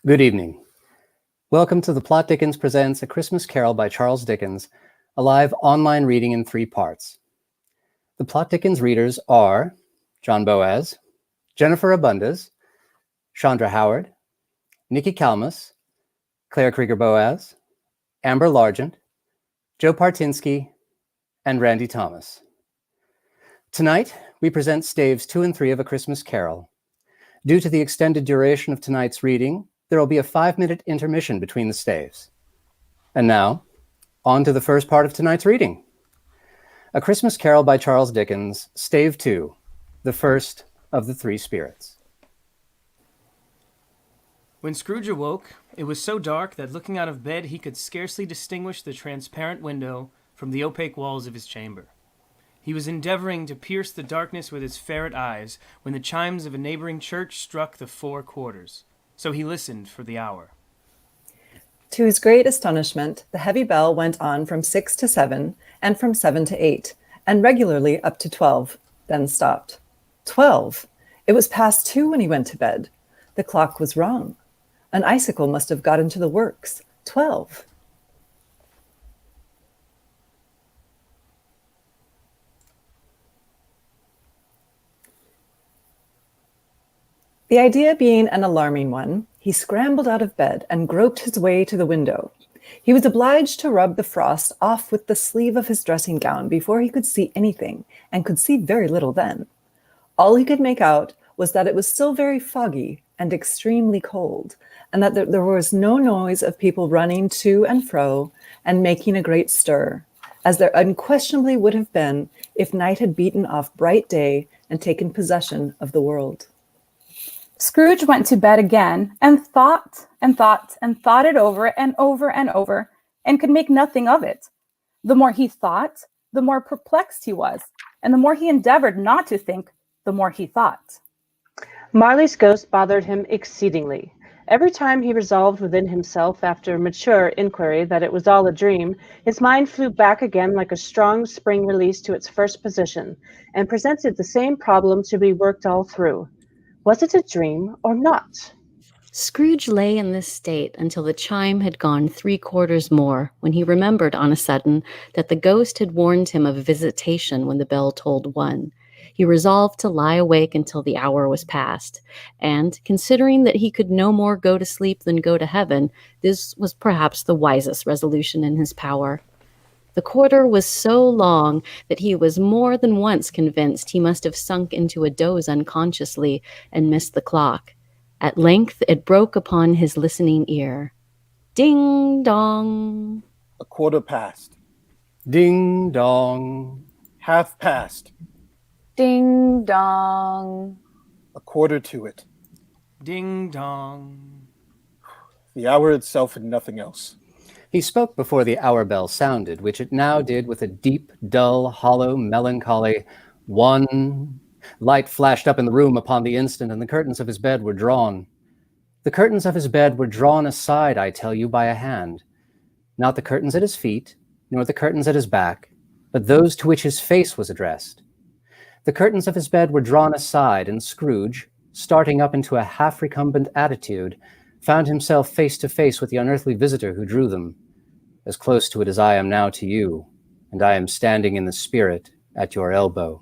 Good evening. Welcome to the Plot Dickens Presents A Christmas Carol by Charles Dickens, a live online reading in 3 parts. The Plot Dickens readers are John Boaz, Jennifer Abundas, Chandra Howard, Nikki Kalmus, Claire Krieger-Boaz, Amber Largent, Joe Partinsky, and Randy Thomas. Tonight, we present Staves 2 and 3 of A Christmas Carol. Due to the extended duration of tonight's reading, there will be a 5-minute intermission between the staves. And now, on to the first part of tonight's reading. A Christmas Carol by Charles Dickens, Stave 2, the first of the 3 spirits. When Scrooge awoke, it was so dark that looking out of bed he could scarcely distinguish the transparent window from the opaque walls of his chamber. He was endeavoring to pierce the darkness with his ferret eyes when the chimes of a neighboring church struck the 4 quarters. So he listened for the hour. To his great astonishment, the heavy bell went on from 6 to 7, and from 7 to 8, and regularly up to 12, then stopped. 12! It was past 2 when he went to bed. The clock was wrong. An icicle must have got into the works. 12! The idea being an alarming one, he scrambled out of bed and groped his way to the window. He was obliged to rub the frost off with the sleeve of his dressing gown before he could see anything, and could see very little then. All he could make out was that it was still very foggy and extremely cold, and that there was no noise of people running to and fro and making a great stir, as there unquestionably would have been if night had beaten off bright day and taken possession of the world. Scrooge went to bed again and thought and thought and thought it over and over and over, and could make nothing of it. The more he thought, the more perplexed he was, and the more he endeavored not to think, the more he thought. Marley's ghost bothered him exceedingly. Every time he resolved within himself after mature inquiry that it was all a dream, his mind flew back again like a strong spring released to its first position, and presented the same problem to be worked all through. Was it a dream or not? Scrooge lay in this state until the chime had gone 3 quarters more, when he remembered on a sudden that the ghost had warned him of visitation when the bell tolled 1. He resolved to lie awake until the hour was past, and, considering that he could no more go to sleep than go to heaven, this was perhaps the wisest resolution in his power. The quarter was so long that he was more than once convinced he must have sunk into a doze unconsciously and missed the clock. At length it broke upon his listening ear. Ding dong. A quarter past. Ding dong. Half past. Ding dong. A quarter to it. Ding dong. The hour itself and nothing else. He spoke before the hour bell sounded, which it now did with a deep, dull, hollow, melancholy 1. Light flashed up in the room upon the instant, and the curtains of his bed were drawn. The curtains of his bed were drawn aside, I tell you, by a hand. Not the curtains at his feet, nor the curtains at his back, but those to which his face was addressed. The curtains of his bed were drawn aside, and Scrooge, starting up into a half-recumbent attitude, found himself face to face with the unearthly visitor who drew them, as close to it as I am now to you, and I am standing in the spirit at your elbow.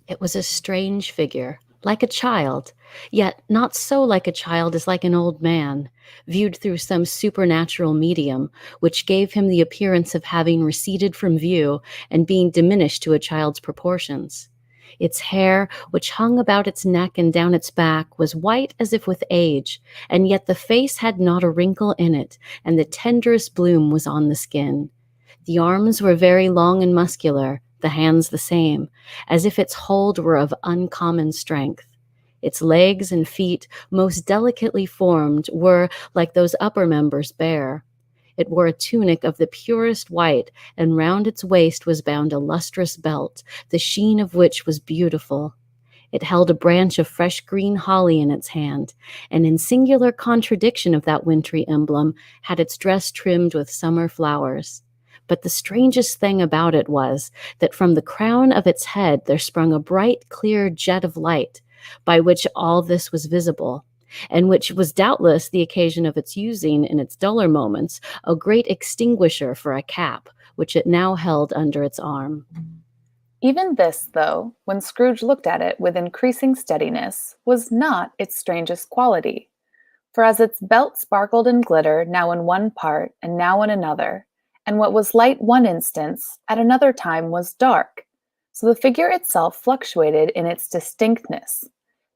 It was a strange figure, like a child, yet not so like a child as like an old man, viewed through some supernatural medium, which gave him the appearance of having receded from view and being diminished to a child's proportions. Its hair, which hung about its neck and down its back, was white as if with age, and yet the face had not a wrinkle in it, and the tenderest bloom was on the skin. The arms were very long and muscular, the hands the same, as if its hold were of uncommon strength. Its legs and feet, most delicately formed, were, like those upper members, bare. It wore a tunic of the purest white, and round its waist was bound a lustrous belt, the sheen of which was beautiful. It held a branch of fresh green holly in its hand, and in singular contradiction of that wintry emblem, had its dress trimmed with summer flowers. But the strangest thing about it was that from the crown of its head there sprung a bright, clear jet of light, by which all this was visible, and which was doubtless the occasion of its using, in its duller moments, a great extinguisher for a cap, which it now held under its arm. Even this, though, when Scrooge looked at it with increasing steadiness, was not its strangest quality. For as its belt sparkled and glittered now in one part and now in another, and what was light one instance, at another time was dark, so the figure itself fluctuated in its distinctness,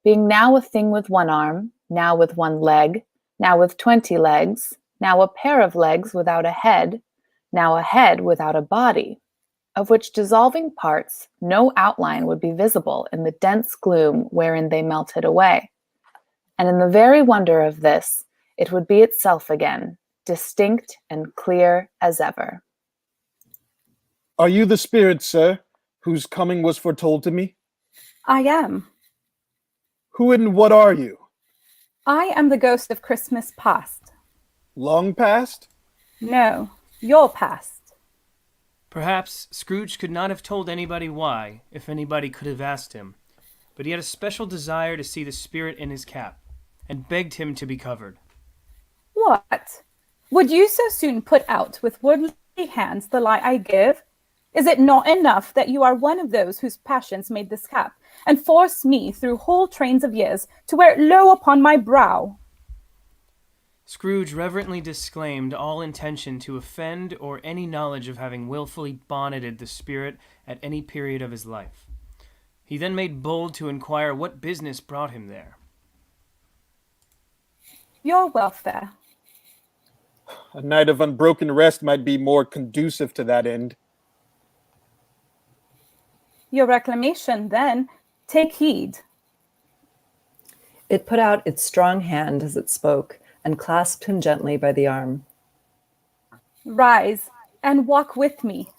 being now a thing with one arm, now with one leg, now with 20 legs, now a pair of legs without a head, now a head without a body, of which dissolving parts no outline would be visible in the dense gloom wherein they melted away. And in the very wonder of this, it would be itself again, distinct and clear as ever. Are you the spirit, sir, whose coming was foretold to me? I am. Who and what are you? I am the ghost of Christmas past. Long past? No, your past. Perhaps Scrooge could not have told anybody why, if anybody could have asked him, but he had a special desire to see the spirit in his cap, and begged him to be covered. What? Would you so soon put out with worldly hands the lie I give? Is it not enough that you are one of those whose passions made this cap, and force me through whole trains of years to wear it low upon my brow? Scrooge reverently disclaimed all intention to offend or any knowledge of having willfully bonneted the spirit at any period of his life. He then made bold to inquire what business brought him there. Your welfare. A night of unbroken rest might be more conducive to that end. Your reclamation, then. Take heed. It put out its strong hand as it spoke and clasped him gently by the arm. Rise and walk with me.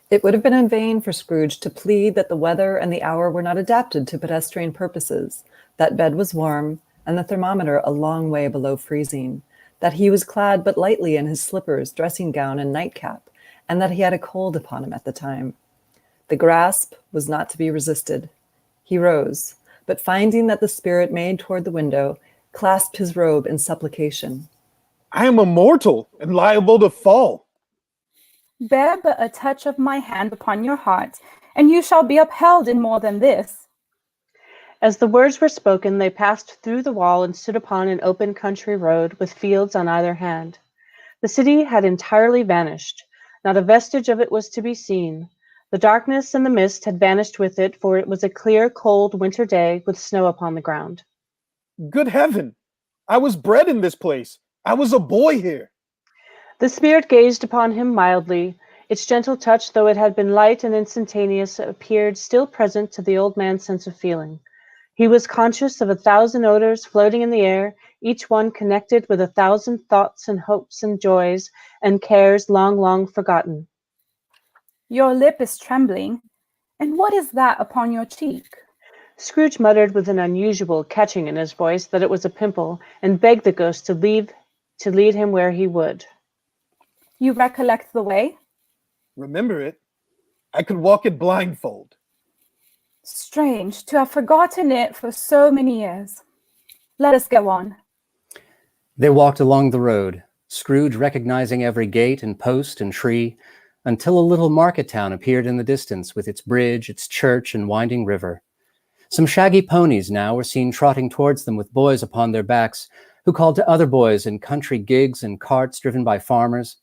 It would have been in vain for Scrooge to plead that the weather and the hour were not adapted to pedestrian purposes, that bed was warm and the thermometer a long way below freezing, that he was clad but lightly in his slippers, dressing gown, and nightcap, and that he had a cold upon him at the time. The grasp was not to be resisted. He rose, but finding that the spirit made toward the window, clasped his robe in supplication. I am a mortal and liable to fall. Bear but a touch of my hand upon your heart, and you shall be upheld in more than this. As the words were spoken, they passed through the wall and stood upon an open country road with fields on either hand. The city had entirely vanished. Not a vestige of it was to be seen. The darkness and the mist had vanished with it, for it was a clear, cold winter day with snow upon the ground. Good heaven! I was bred in this place. I was a boy here. The spirit gazed upon him mildly. Its gentle touch, though it had been light and instantaneous, appeared still present to the old man's sense of feeling. He was conscious of 1,000 odors floating in the air, each one connected with 1,000 thoughts and hopes and joys and cares long, long forgotten. Your lip is trembling, and what is that upon your cheek? Scrooge muttered with an unusual catching in his voice that it was a pimple, and begged the ghost to lead him where he would. You recollect the way? Remember it? I could walk it blindfold. Strange to have forgotten it for so many years. Let us go on. They walked along the road, Scrooge recognizing every gate and post and tree, until a little market town appeared in the distance with its bridge, its church, and winding river. Some shaggy ponies now were seen trotting towards them with boys upon their backs, who called to other boys in country gigs and carts driven by farmers.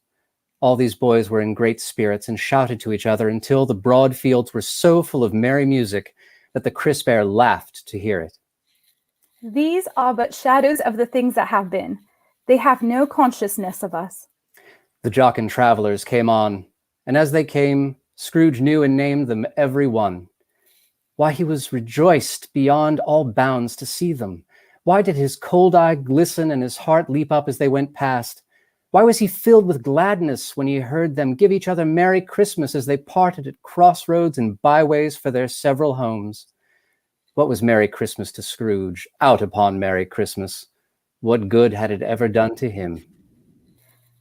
All these boys were in great spirits and shouted to each other until the broad fields were so full of merry music that the crisp air laughed to hear it. These are but shadows of the things that have been. They have no consciousness of us. The jocund travelers came on, and as they came, Scrooge knew and named them every one. Why, he was rejoiced beyond all bounds to see them. Why did his cold eye glisten and his heart leap up as they went past? Why was he filled with gladness when he heard them give each other Merry Christmas as they parted at crossroads and byways for their several homes? What was Merry Christmas to Scrooge, out upon Merry Christmas? What good had it ever done to him?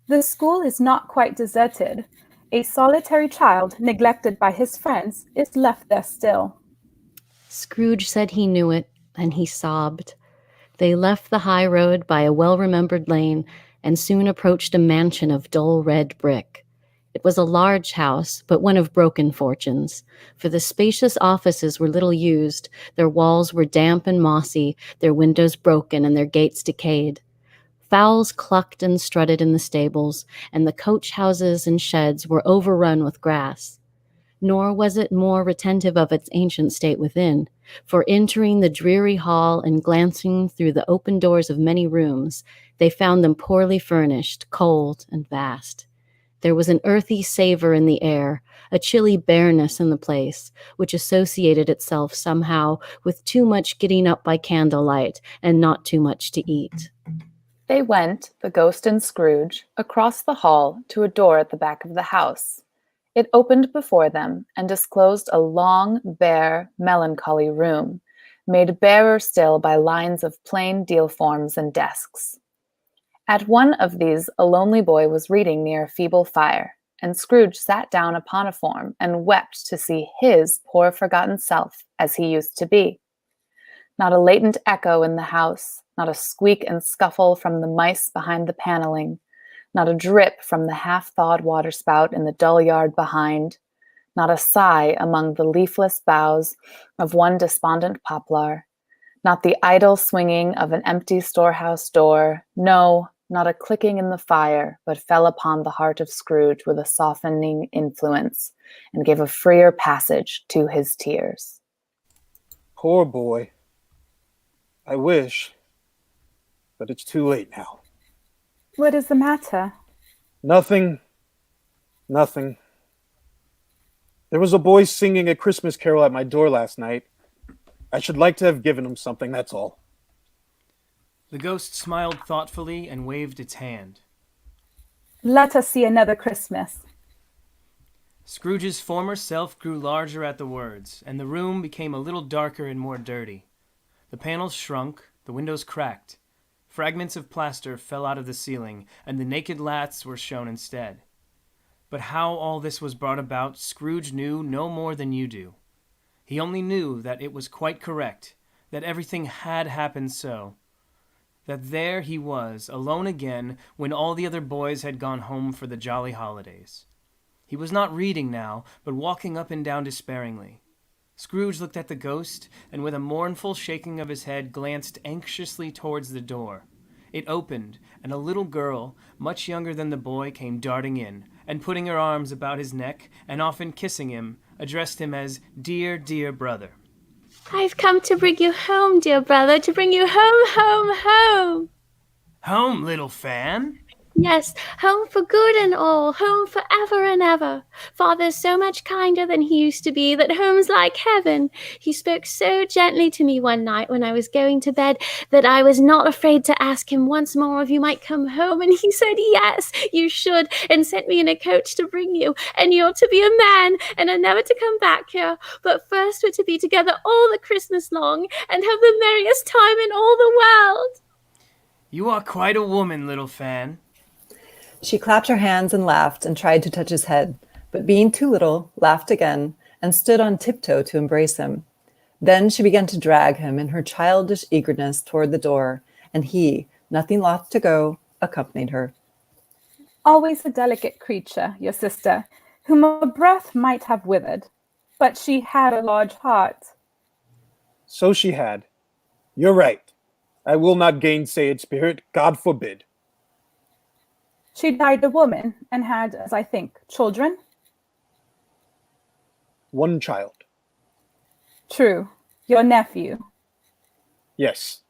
The school is not quite deserted. A solitary child, neglected by his friends, is left there still. Scrooge said he knew it, and he sobbed. They left the high road by a well-remembered lane and soon approached a mansion of dull red brick. It was a large house, but one of broken fortunes, for the spacious offices were little used, their walls were damp and mossy, their windows broken, and their gates decayed. Fowls clucked and strutted in the stables, and the coach houses and sheds were overrun with grass. Nor was it more retentive of its ancient state within, for entering the dreary hall and glancing through the open doors of many rooms, they found them poorly furnished, cold, and vast. There was an earthy savor in the air, a chilly bareness in the place, which associated itself somehow with too much getting up by candlelight and not too much to eat. They went, the ghost and Scrooge, across the hall to a door at the back of the house. It opened before them and disclosed a long, bare, melancholy room, made barer still by lines of plain deal forms and desks. At one of these, a lonely boy was reading near a feeble fire, and Scrooge sat down upon a form and wept to see his poor forgotten self as he used to be. Not a latent echo in the house, not a squeak and scuffle from the mice behind the paneling, not a drip from the half-thawed waterspout in the dull yard behind, not a sigh among the leafless boughs of one despondent poplar, not the idle swinging of an empty storehouse door, no, not a clicking in the fire, but fell upon the heart of Scrooge with a softening influence and gave a freer passage to his tears. Poor boy. I wish, but it's too late now. What is the matter? Nothing. There was a boy singing a Christmas carol at my door last night. I should like to have given him something, that's all. The ghost smiled thoughtfully and waved its hand. Let us see another Christmas. Scrooge's former self grew larger at the words, and the room became a little darker and more dirty. The panels shrunk, the windows cracked. Fragments of plaster fell out of the ceiling, and the naked lats were shown instead. But how all this was brought about, Scrooge knew no more than you do. He only knew that it was quite correct, that everything had happened so, that there he was, alone again, when all the other boys had gone home for the jolly holidays. He was not reading now, but walking up and down despairingly. Scrooge looked at the ghost, and with a mournful shaking of his head, glanced anxiously towards the door. It opened, and a little girl, much younger than the boy, came darting in, and putting her arms about his neck, and often kissing him, addressed him as dear, dear brother. I've come to bring you home, dear brother, to bring you home, home, home. Home, little Fan? Yes, home for good and all, home for ever and ever. Father's so much kinder than he used to be, that home's like heaven. He spoke so gently to me one night when I was going to bed that I was not afraid to ask him once more if you might come home, and he said yes, you should, and sent me in a coach to bring you, and you're to be a man, and are never to come back here, but first we're to be together all the Christmas long, and have the merriest time in all the world. You are quite a woman, little Fan. She clapped her hands and laughed and tried to touch his head, but being too little, laughed again and stood on tiptoe to embrace him. Then she began to drag him in her childish eagerness toward the door, and he, nothing loth to go, accompanied her. Always a delicate creature, your sister, whom a breath might have withered, but she had a large heart. So she had. You're right. I will not gainsay it, Spirit. God forbid. She died a woman and had, as I think, children? One child. True. Your nephew. Yes.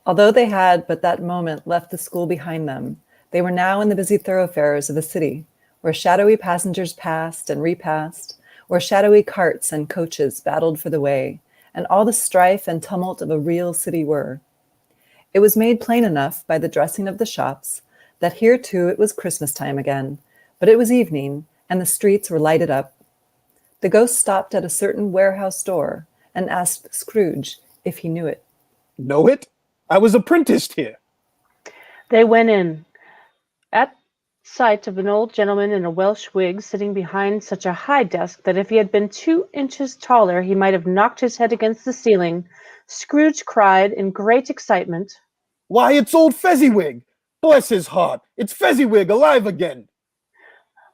Although they had but that moment left the school behind them, they were now in the busy thoroughfares of the city, where shadowy passengers passed and repassed, where shadowy carts and coaches battled for the way, and all the strife and tumult of a real city were. It was made plain enough by the dressing of the shops that here too it was Christmas time again, but it was evening, and the streets were lighted up. The ghost stopped at a certain warehouse door and asked Scrooge if he knew it. Know it? I was apprenticed here. They went in. At sight of an old gentleman in a Welsh wig sitting behind such a high desk that if he had been 2 inches taller he might have knocked his head against the ceiling, Scrooge cried in great excitement, Why, it's old Fezziwig! Bless his heart! It's Fezziwig alive again!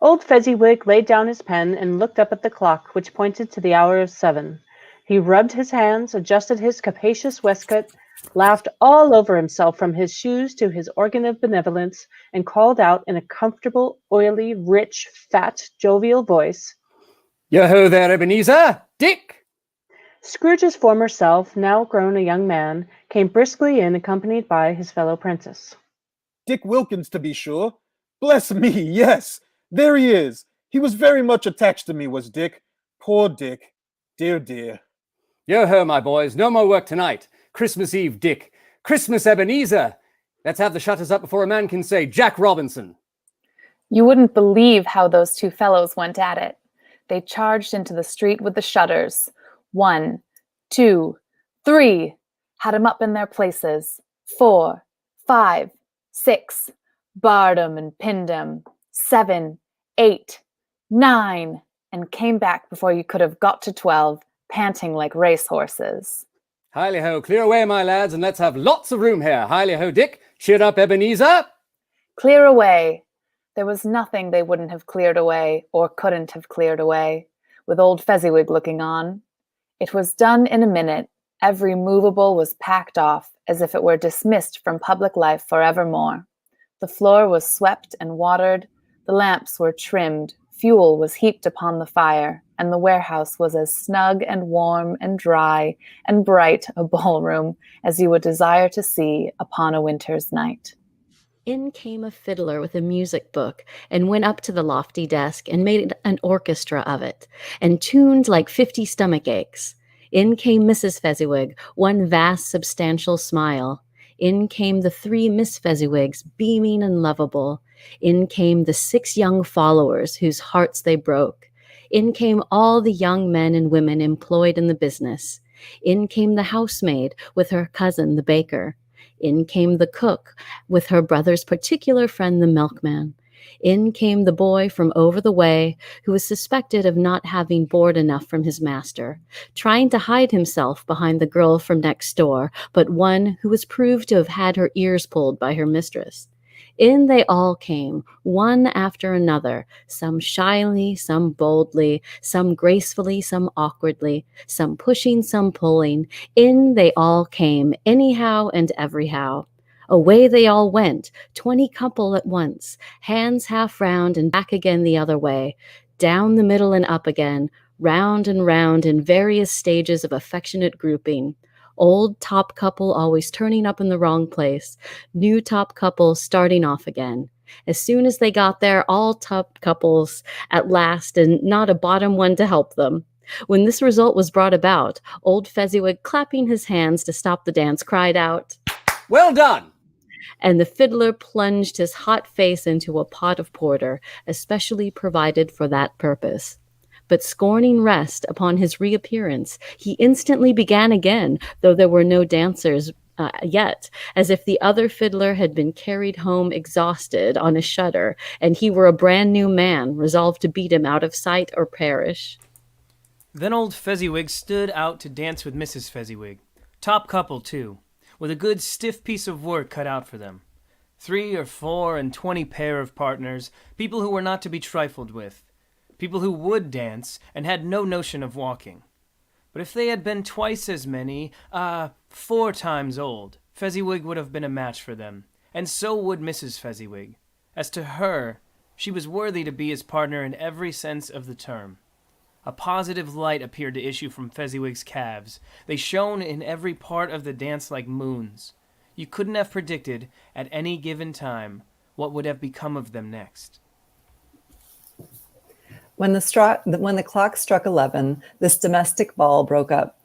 Old Fezziwig laid down his pen and looked up at the clock, which pointed to the hour of 7. He rubbed his hands, adjusted his capacious waistcoat, laughed all over himself from his shoes to his organ of benevolence, and called out in a comfortable, oily, rich, fat, jovial voice, Yo-ho there, Ebenezer! Dick! Scrooge's former self, now grown a young man, came briskly in accompanied by his fellow apprentice. Dick Wilkins, to be sure. Bless me, yes! There he is! He was very much attached to me, was Dick. Poor Dick. Dear, dear. Yo-ho, my boys, no more work tonight. Christmas Eve, Dick. Christmas, Ebenezer. Let's have the shutters up before a man can say Jack Robinson. You wouldn't believe how those two fellows went at it. They charged into the street with the shutters. 1, 2, 3. Had 'em up in their places. 4, 5, 6. Barred 'em and pinned 'em. 7, 8, 9. And came back before you could have got to 12, panting like racehorses. Hiley-ho, clear away, my lads, and let's have lots of room here. Hiley-ho, Dick. Cheer up, Ebenezer. Clear away. There was nothing they wouldn't have cleared away, or couldn't have cleared away, with old Fezziwig looking on. It was done in a minute. Every movable was packed off, as if it were dismissed from public life forevermore. The floor was swept and watered, the lamps were trimmed, fuel was heaped upon the fire, and the warehouse was as snug and warm and dry and bright a ballroom as you would desire to see upon a winter's night. In came a fiddler with a music book and went up to the lofty desk and made an orchestra of it and tuned like 50 stomach aches. In came Mrs. Fezziwig, one vast substantial smile. In came the 3 Miss Fezziwigs, beaming and lovable. In came the 6 young followers whose hearts they broke. In came all the young men and women employed in the business. In came the housemaid with her cousin, the baker. In came the cook with her brother's particular friend, the milkman. In came the boy from over the way who was suspected of not having board enough from his master, trying to hide himself behind the girl from next door, but one who was proved to have had her ears pulled by her mistress. In they all came, one after another, some shyly, some boldly, some gracefully, some awkwardly, some pushing, some pulling. In they all came, anyhow and everyhow. Away they all went, 20 couple at once, hands half round and back again the other way, down the middle and up again, round and round in various stages of affectionate grouping. Old top couple always turning up in the wrong place, new top couple starting off again. As soon as they got there, all top couples at last, and not a bottom one to help them. When this result was brought about, old Fezziwig, clapping his hands to stop the dance, cried out, Well done! And the fiddler plunged his hot face into a pot of porter, especially provided for that purpose. But scorning rest upon his reappearance, he instantly began again, though there were no dancers yet, as if the other fiddler had been carried home exhausted on a shutter, and he were a brand new man, resolved to beat him out of sight or perish. Then old Fezziwig stood out to dance with Mrs. Fezziwig. Top couple, too, with a good stiff piece of work cut out for them. 3 or 4 and 20 pair of partners, people who were not to be trifled with. People who would dance and had no notion of walking. But if they had been twice as many, 4 times old, Fezziwig would have been a match for them, and so would Mrs. Fezziwig. As to her, she was worthy to be his partner in every sense of the term. A positive light appeared to issue from Fezziwig's calves. They shone in every part of the dance like moons. You couldn't have predicted, at any given time, what would have become of them next. When the clock struck 11, this domestic ball broke up.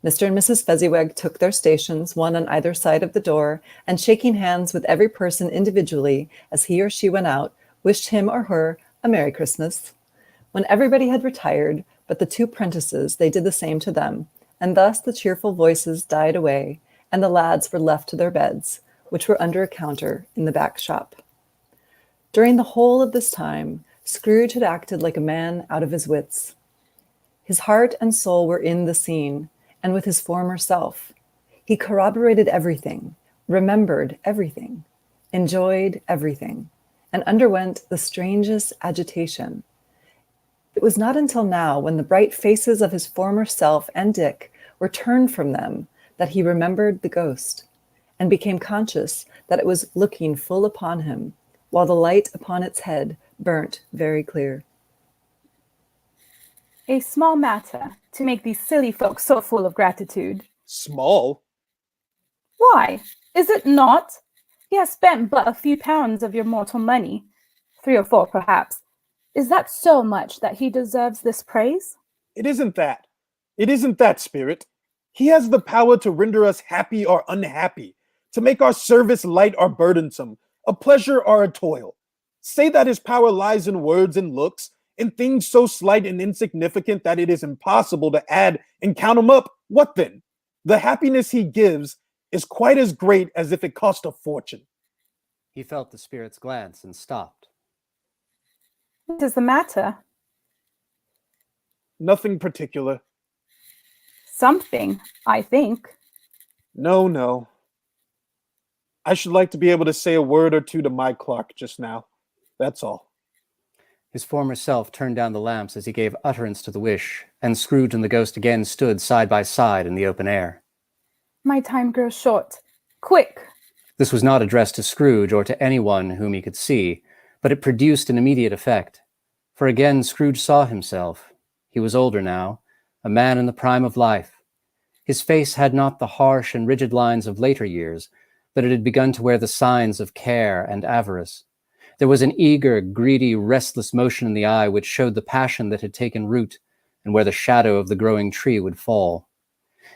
Mr. and Mrs. Fezziwig took their stations, one on either side of the door, and shaking hands with every person individually as he or she went out, wished him or her a Merry Christmas. When everybody had retired, but the two prentices, they did the same to them, and thus the cheerful voices died away, and the lads were left to their beds, which were under a counter in the back shop. During the whole of this time, Scrooge had acted like a man out of his wits. His heart and soul were in the scene, and with his former self. He corroborated everything, remembered everything, enjoyed everything, and underwent the strangest agitation. It was not until now, when the bright faces of his former self and Dick were turned from them, that he remembered the ghost, and became conscious that it was looking full upon him, while the light upon its head burnt very clear. A small matter to make these silly folks so full of gratitude. Small? Why, is it not? He has spent but a few pounds of your mortal money, 3 or 4 perhaps. Is that so much that he deserves this praise? It isn't that. It isn't that, Spirit. He has the power to render us happy or unhappy, to make our service light or burdensome, a pleasure or a toil. Say that his power lies in words and looks, in things so slight and insignificant that it is impossible to add and count them up. What then? The happiness he gives is quite as great as if it cost a fortune. He felt the spirit's glance and stopped. What is the matter? Nothing particular. Something, I think. No. I should like to be able to say a word or two to my clerk just now. That's all. His former self turned down the lamps as he gave utterance to the wish, and Scrooge and the ghost again stood side by side in the open air. My time grows short. Quick! This was not addressed to Scrooge or to anyone whom he could see, but it produced an immediate effect. For again Scrooge saw himself. He was older now, a man in the prime of life. His face had not the harsh and rigid lines of later years, but it had begun to wear the signs of care and avarice. There was an eager, greedy, restless motion in the eye which showed the passion that had taken root and where the shadow of the growing tree would fall.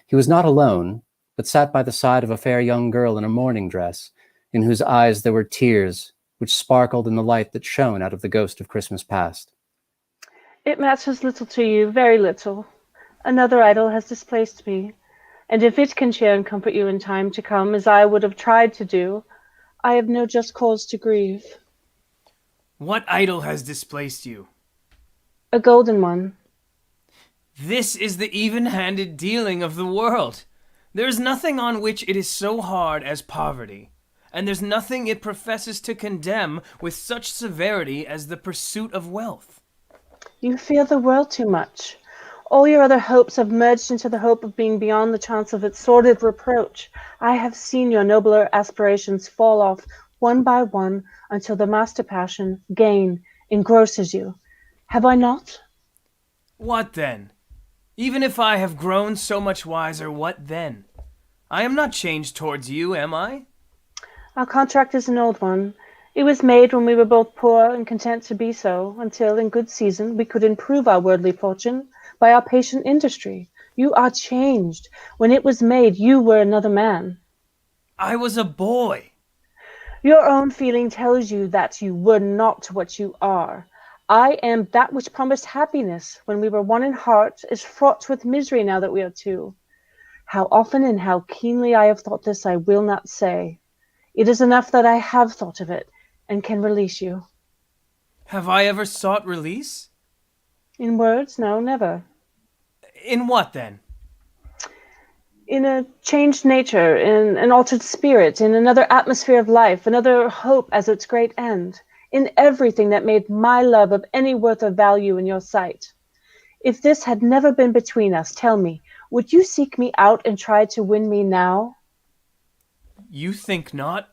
He was not alone, but sat by the side of a fair young girl in a mourning dress, in whose eyes there were tears which sparkled in the light that shone out of the ghost of Christmas past. It matters little to you, very little. Another idol has displaced me, and if it can cheer and comfort you in time to come, as I would have tried to do, I have no just cause to grieve. What idol has displaced you? A golden one. This is the even-handed dealing of the world. There is nothing on which it is so hard as poverty, and there's nothing it professes to condemn with such severity as the pursuit of wealth. You fear the world too much. All your other hopes have merged into the hope of being beyond the chance of its sordid reproach. I have seen your nobler aspirations fall off one by one until the master passion, gain, engrosses you. Have I not? What then? Even if I have grown so much wiser, what then? I am not changed towards you, am I? Our contract is an old one. It was made when we were both poor and content to be so, until in good season we could improve our worldly fortune by our patient industry. You are changed. When it was made, you were another man. I was a boy. Your own feeling tells you that you were not what you are. I am that which promised happiness when we were one in heart is fraught with misery now that we are two. How often and how keenly I have thought this I will not say. It is enough that I have thought of it and can release you. Have I ever sought release? In words, no, never. In what then? In a changed nature, in an altered spirit, in another atmosphere of life, another hope as its great end, in everything that made my love of any worth of value in your sight. If this had never been between us, tell me, would you seek me out and try to win me now? You think not?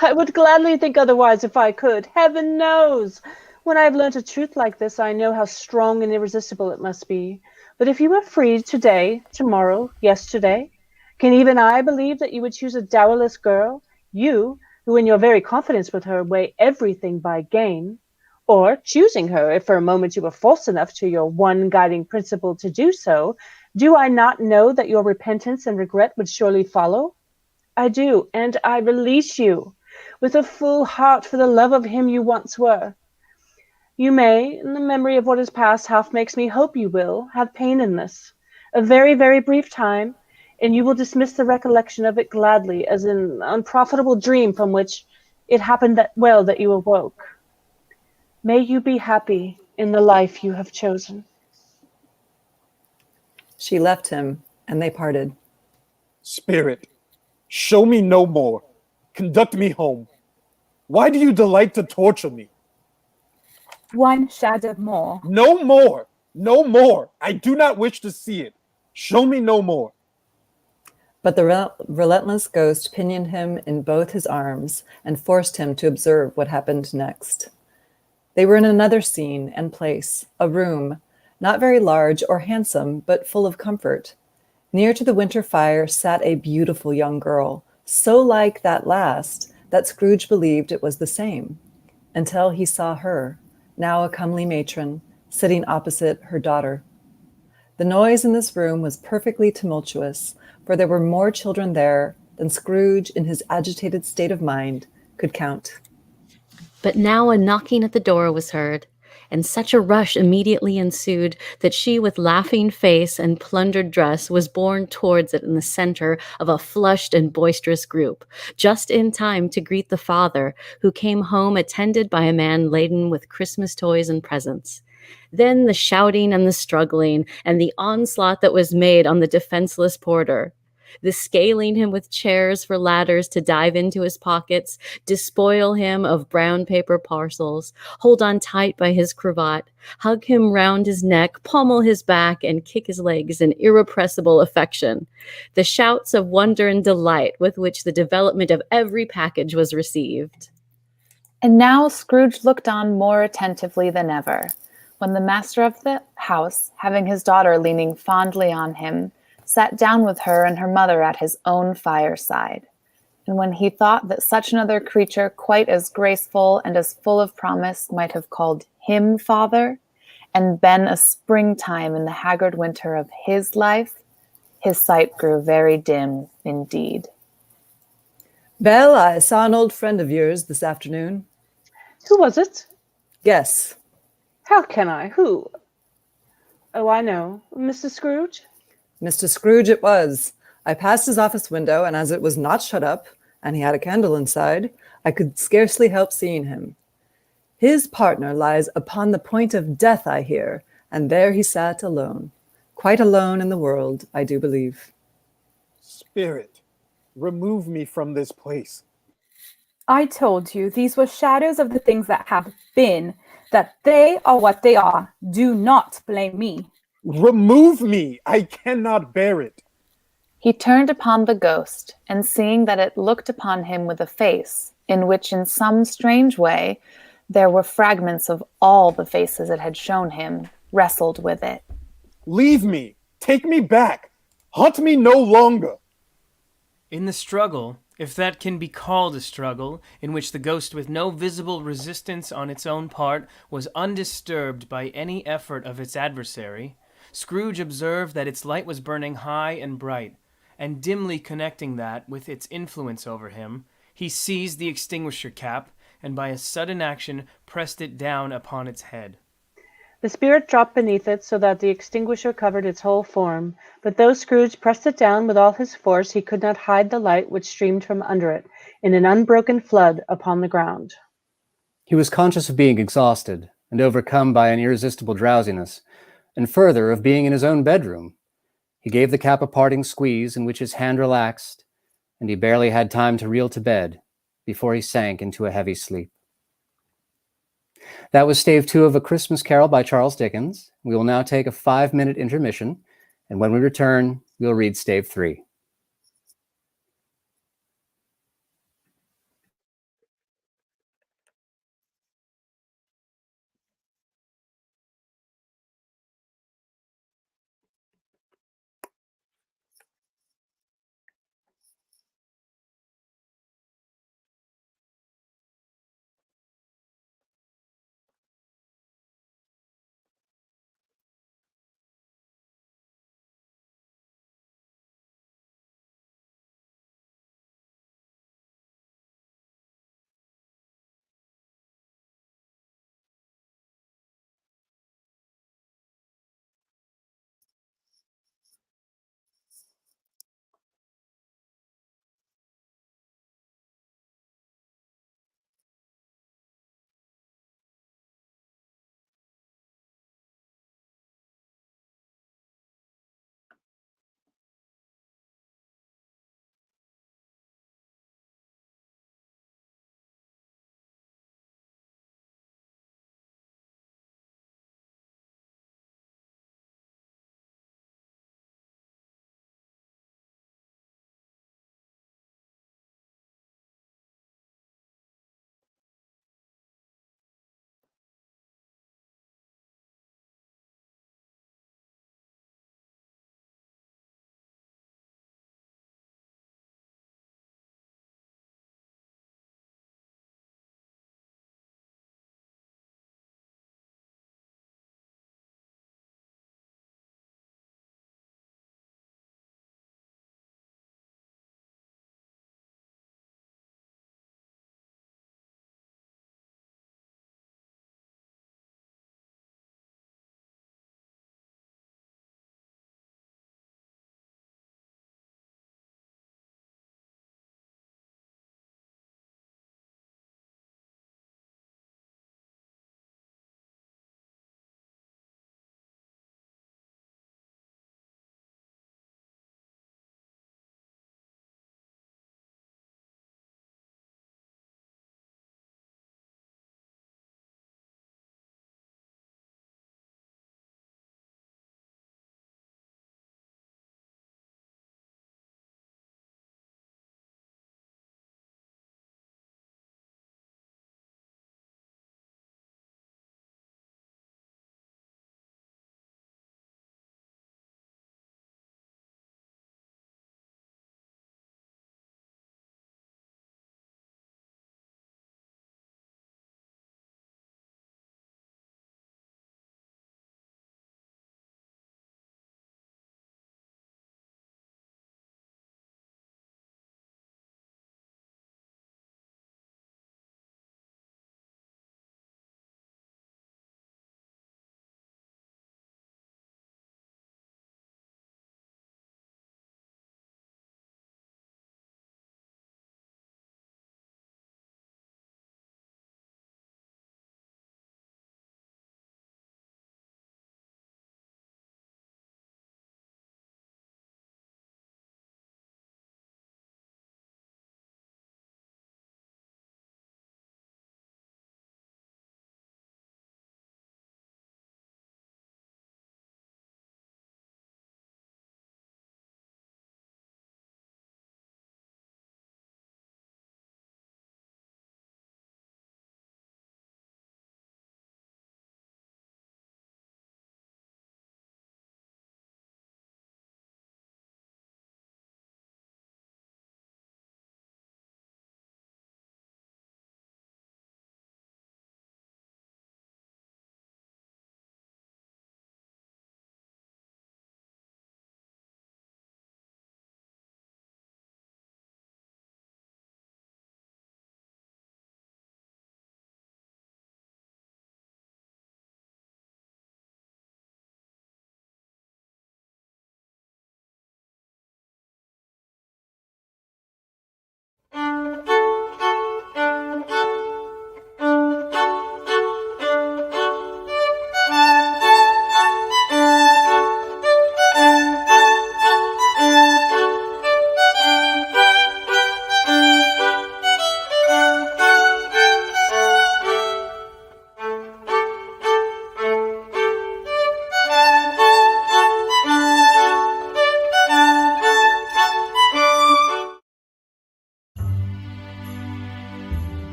I would gladly think otherwise if I could. Heaven knows! When I have learnt a truth like this, I know how strong and irresistible it must be. But if you were free today, tomorrow, yesterday, can even I believe that you would choose a dowerless girl, you, who in your very confidence with her weigh everything by gain, or choosing her if for a moment you were false enough to your one guiding principle to do so, Do I not know that your repentance and regret would surely follow? I do, and I release you, with a full heart for the love of him you once were. You may, and the memory of what is past half makes me hope you will, have pain in this, a very, very brief time, and you will dismiss the recollection of it gladly as an unprofitable dream from which it happened that well that you awoke. May you be happy in the life you have chosen. She left him, and they parted. Spirit, show me no more. Conduct me home. Why do you delight to torture me? One shadow more. No more. No more. I do not wish to see it. Show me no more. But the relentless ghost pinioned him in both his arms and forced him to observe what happened next. They were in another scene and place, a room, not very large or handsome, but full of comfort. Near to the winter fire sat a beautiful young girl, so like that last that Scrooge believed it was the same, until he saw her, now a comely matron, sitting opposite her daughter. The noise in this room was perfectly tumultuous, for there were more children there than Scrooge, in his agitated state of mind, could count. But now a knocking at the door was heard, and such a rush immediately ensued that she, with laughing face and plundered dress, was borne towards it in the center of a flushed and boisterous group, just in time to greet the father, who came home attended by a man laden with Christmas toys and presents. Then the shouting and the struggling, and the onslaught that was made on the defenseless porter. The scaling him with chairs for ladders to dive into his pockets, despoil him of brown paper parcels, hold on tight by his cravat, hug him round his neck, pommel his back, and kick his legs in irrepressible affection. The shouts of wonder and delight with which the development of every package was received. And now Scrooge looked on more attentively than ever, when the master of the house, having his daughter leaning fondly on him, sat down with her and her mother at his own fireside. And when he thought that such another creature, quite as graceful and as full of promise, might have called him father, and been a springtime in the haggard winter of his life, his sight grew very dim indeed. Belle, I saw an old friend of yours this afternoon. Who was it? Guess. How can I? Who? Oh, I know. Mr. Scrooge? Mr. Scrooge it was. I passed his office window, and as it was not shut up, and he had a candle inside, I could scarcely help seeing him. His partner lies upon the point of death, I hear, and there he sat alone. Quite alone in the world, I do believe. Spirit, remove me from this place. I told you these were shadows of the things that have been, that they are what they are. Do not blame me. Remove me. I cannot bear it. He turned upon the ghost, and seeing that it looked upon him with a face, in which in some strange way there were fragments of all the faces it had shown him, wrestled with it. Leave me. Take me back. Haunt me no longer. In the struggle, if that can be called a struggle, in which the ghost with no visible resistance on its own part was undisturbed by any effort of its adversary, Scrooge observed that its light was burning high and bright, and dimly connecting that with its influence over him, he seized the extinguisher cap, and by a sudden action pressed it down upon its head. The spirit dropped beneath it so that the extinguisher covered its whole form, but though Scrooge pressed it down with all his force, he could not hide the light which streamed from under it in an unbroken flood upon the ground. He was conscious of being exhausted and overcome by an irresistible drowsiness, and further of being in his own bedroom. He gave the cap a parting squeeze in which his hand relaxed, and he barely had time to reel to bed before he sank into a heavy sleep. That was Stave 2 of A Christmas Carol by Charles Dickens. We will now take a 5-minute intermission, and when we return, we'll read Stave 3.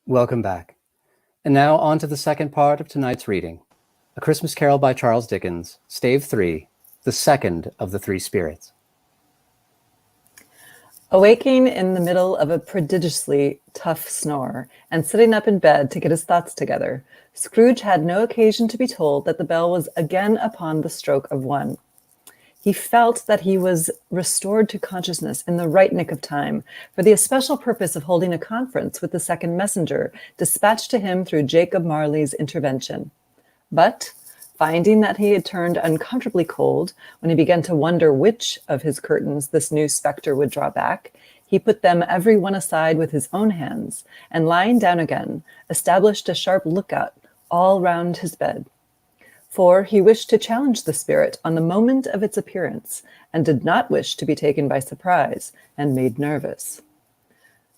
Welcome back. And now on to the second part of tonight's reading. A Christmas Carol by Charles Dickens, Stave 3, the second of the three spirits. Awaking in the middle of a prodigiously tough snore and sitting up in bed to get his thoughts together, Scrooge had no occasion to be told that the bell was again upon the stroke of 1. He felt that he was restored to consciousness in the right nick of time for the especial purpose of holding a conference with the second messenger dispatched to him through Jacob Marley's intervention. But, finding that he had turned uncomfortably cold when he began to wonder which of his curtains this new spectre would draw back, he put them every one aside with his own hands, and lying down again, established a sharp lookout all round his bed. For he wished to challenge the spirit on the moment of its appearance, and did not wish to be taken by surprise and made nervous.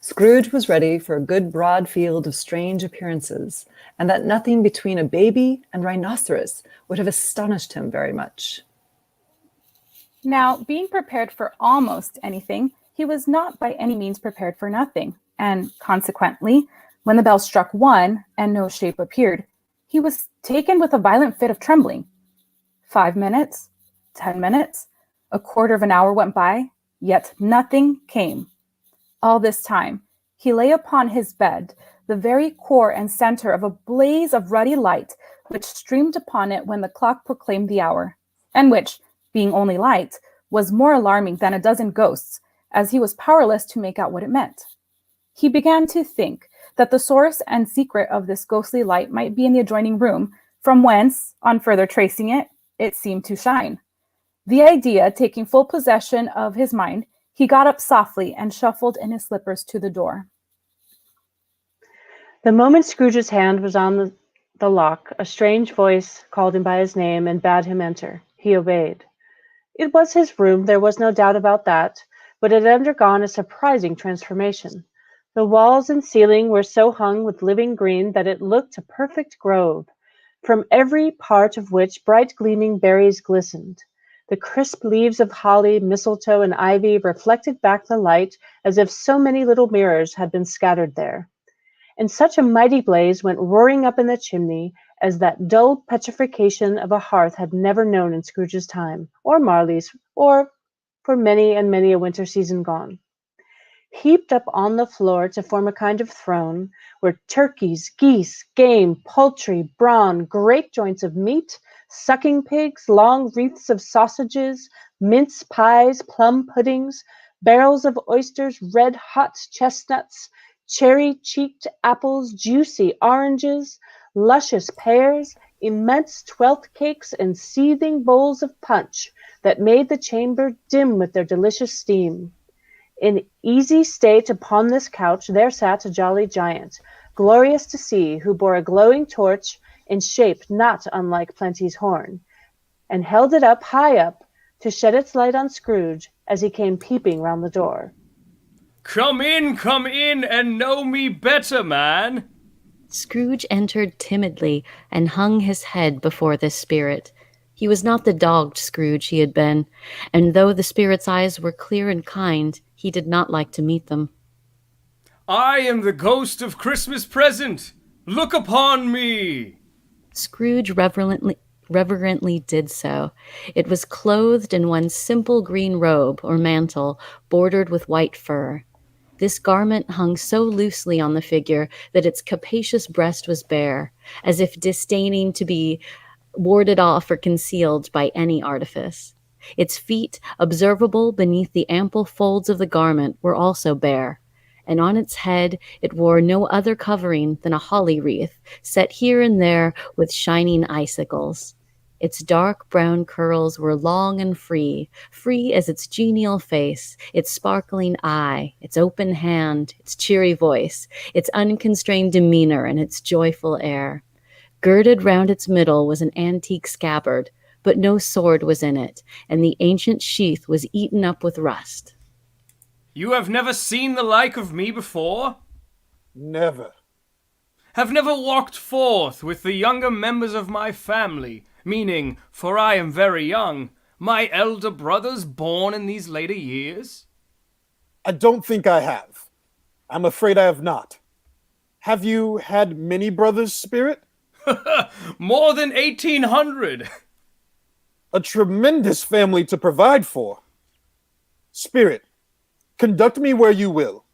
Scrooge was ready for a good broad field of strange appearances, and that nothing between a baby and rhinoceros would have astonished him very much. Now, being prepared for almost anything, he was not by any means prepared for nothing, and consequently, when the bell struck 1 and no shape appeared, he was taken with a violent fit of trembling. 5 minutes, 10 minutes, a quarter of an hour went by, yet nothing came. All this time, he lay upon his bed, the very core and center of a blaze of ruddy light which streamed upon it when the clock proclaimed the hour, and which, being only light, was more alarming than a dozen ghosts, as he was powerless to make out what it meant. He began to think that the source and secret of this ghostly light might be in the adjoining room, from whence, on further tracing it, it seemed to shine. The idea taking full possession of his mind, he got up softly and shuffled in his slippers to the door. The moment Scrooge's hand was on the lock, a strange voice called him by his name and bade him enter. He obeyed. It was his room, there was no doubt about that, but it had undergone a surprising transformation. The walls and ceiling were so hung with living green that it looked a perfect grove, from every part of which bright gleaming berries glistened. The crisp leaves of holly, mistletoe, and ivy reflected back the light as if so many little mirrors had been scattered there. And such a mighty blaze went roaring up in the chimney as that dull petrification of a hearth had never known in Scrooge's time, or Marley's, or for many and many a winter season gone. Heaped up on the floor to form a kind of throne, were turkeys, geese, game, poultry, brawn, great joints of meat, sucking pigs, long wreaths of sausages, mince pies, plum puddings, barrels of oysters, red-hot chestnuts, cherry-cheeked apples, juicy oranges, luscious pears, immense twelfth cakes, and seething bowls of punch that made the chamber dim with their delicious steam. In easy state upon this couch there sat a jolly giant, glorious to see, who bore a glowing torch in shape not unlike Plenty's horn, and held it up high up to shed its light on Scrooge as he came peeping round the door. Come in, and know me better, man. Scrooge entered timidly and hung his head before this spirit. He was not the dogged Scrooge he had been, and though the spirit's eyes were clear and kind, he did not like to meet them. I am the ghost of Christmas present. Look upon me. Scrooge reverently did so. It was clothed in one simple green robe or mantle bordered with white fur. This garment hung so loosely on the figure that its capacious breast was bare, as if disdaining to be warded off or concealed by any artifice. Its feet, observable beneath the ample folds of the garment, were also bare, and on its head it wore no other covering than a holly wreath, set here and there with shining icicles. Its dark brown curls were long and free as its genial face, its sparkling eye, its open hand, its cheery voice, its unconstrained demeanor, and its joyful air. Girded round its middle was an antique scabbard, but no sword was in it, and the ancient sheath was eaten up with rust. You have never seen the like of me before? Never. Have never walked forth with the younger members of my family, meaning, for I am very young, my elder brothers born in these later years? I don't think I have. I'm afraid I have not. Have you had many brothers, Spirit? More than 1,800! A tremendous family to provide for. Spirit, conduct me where you will.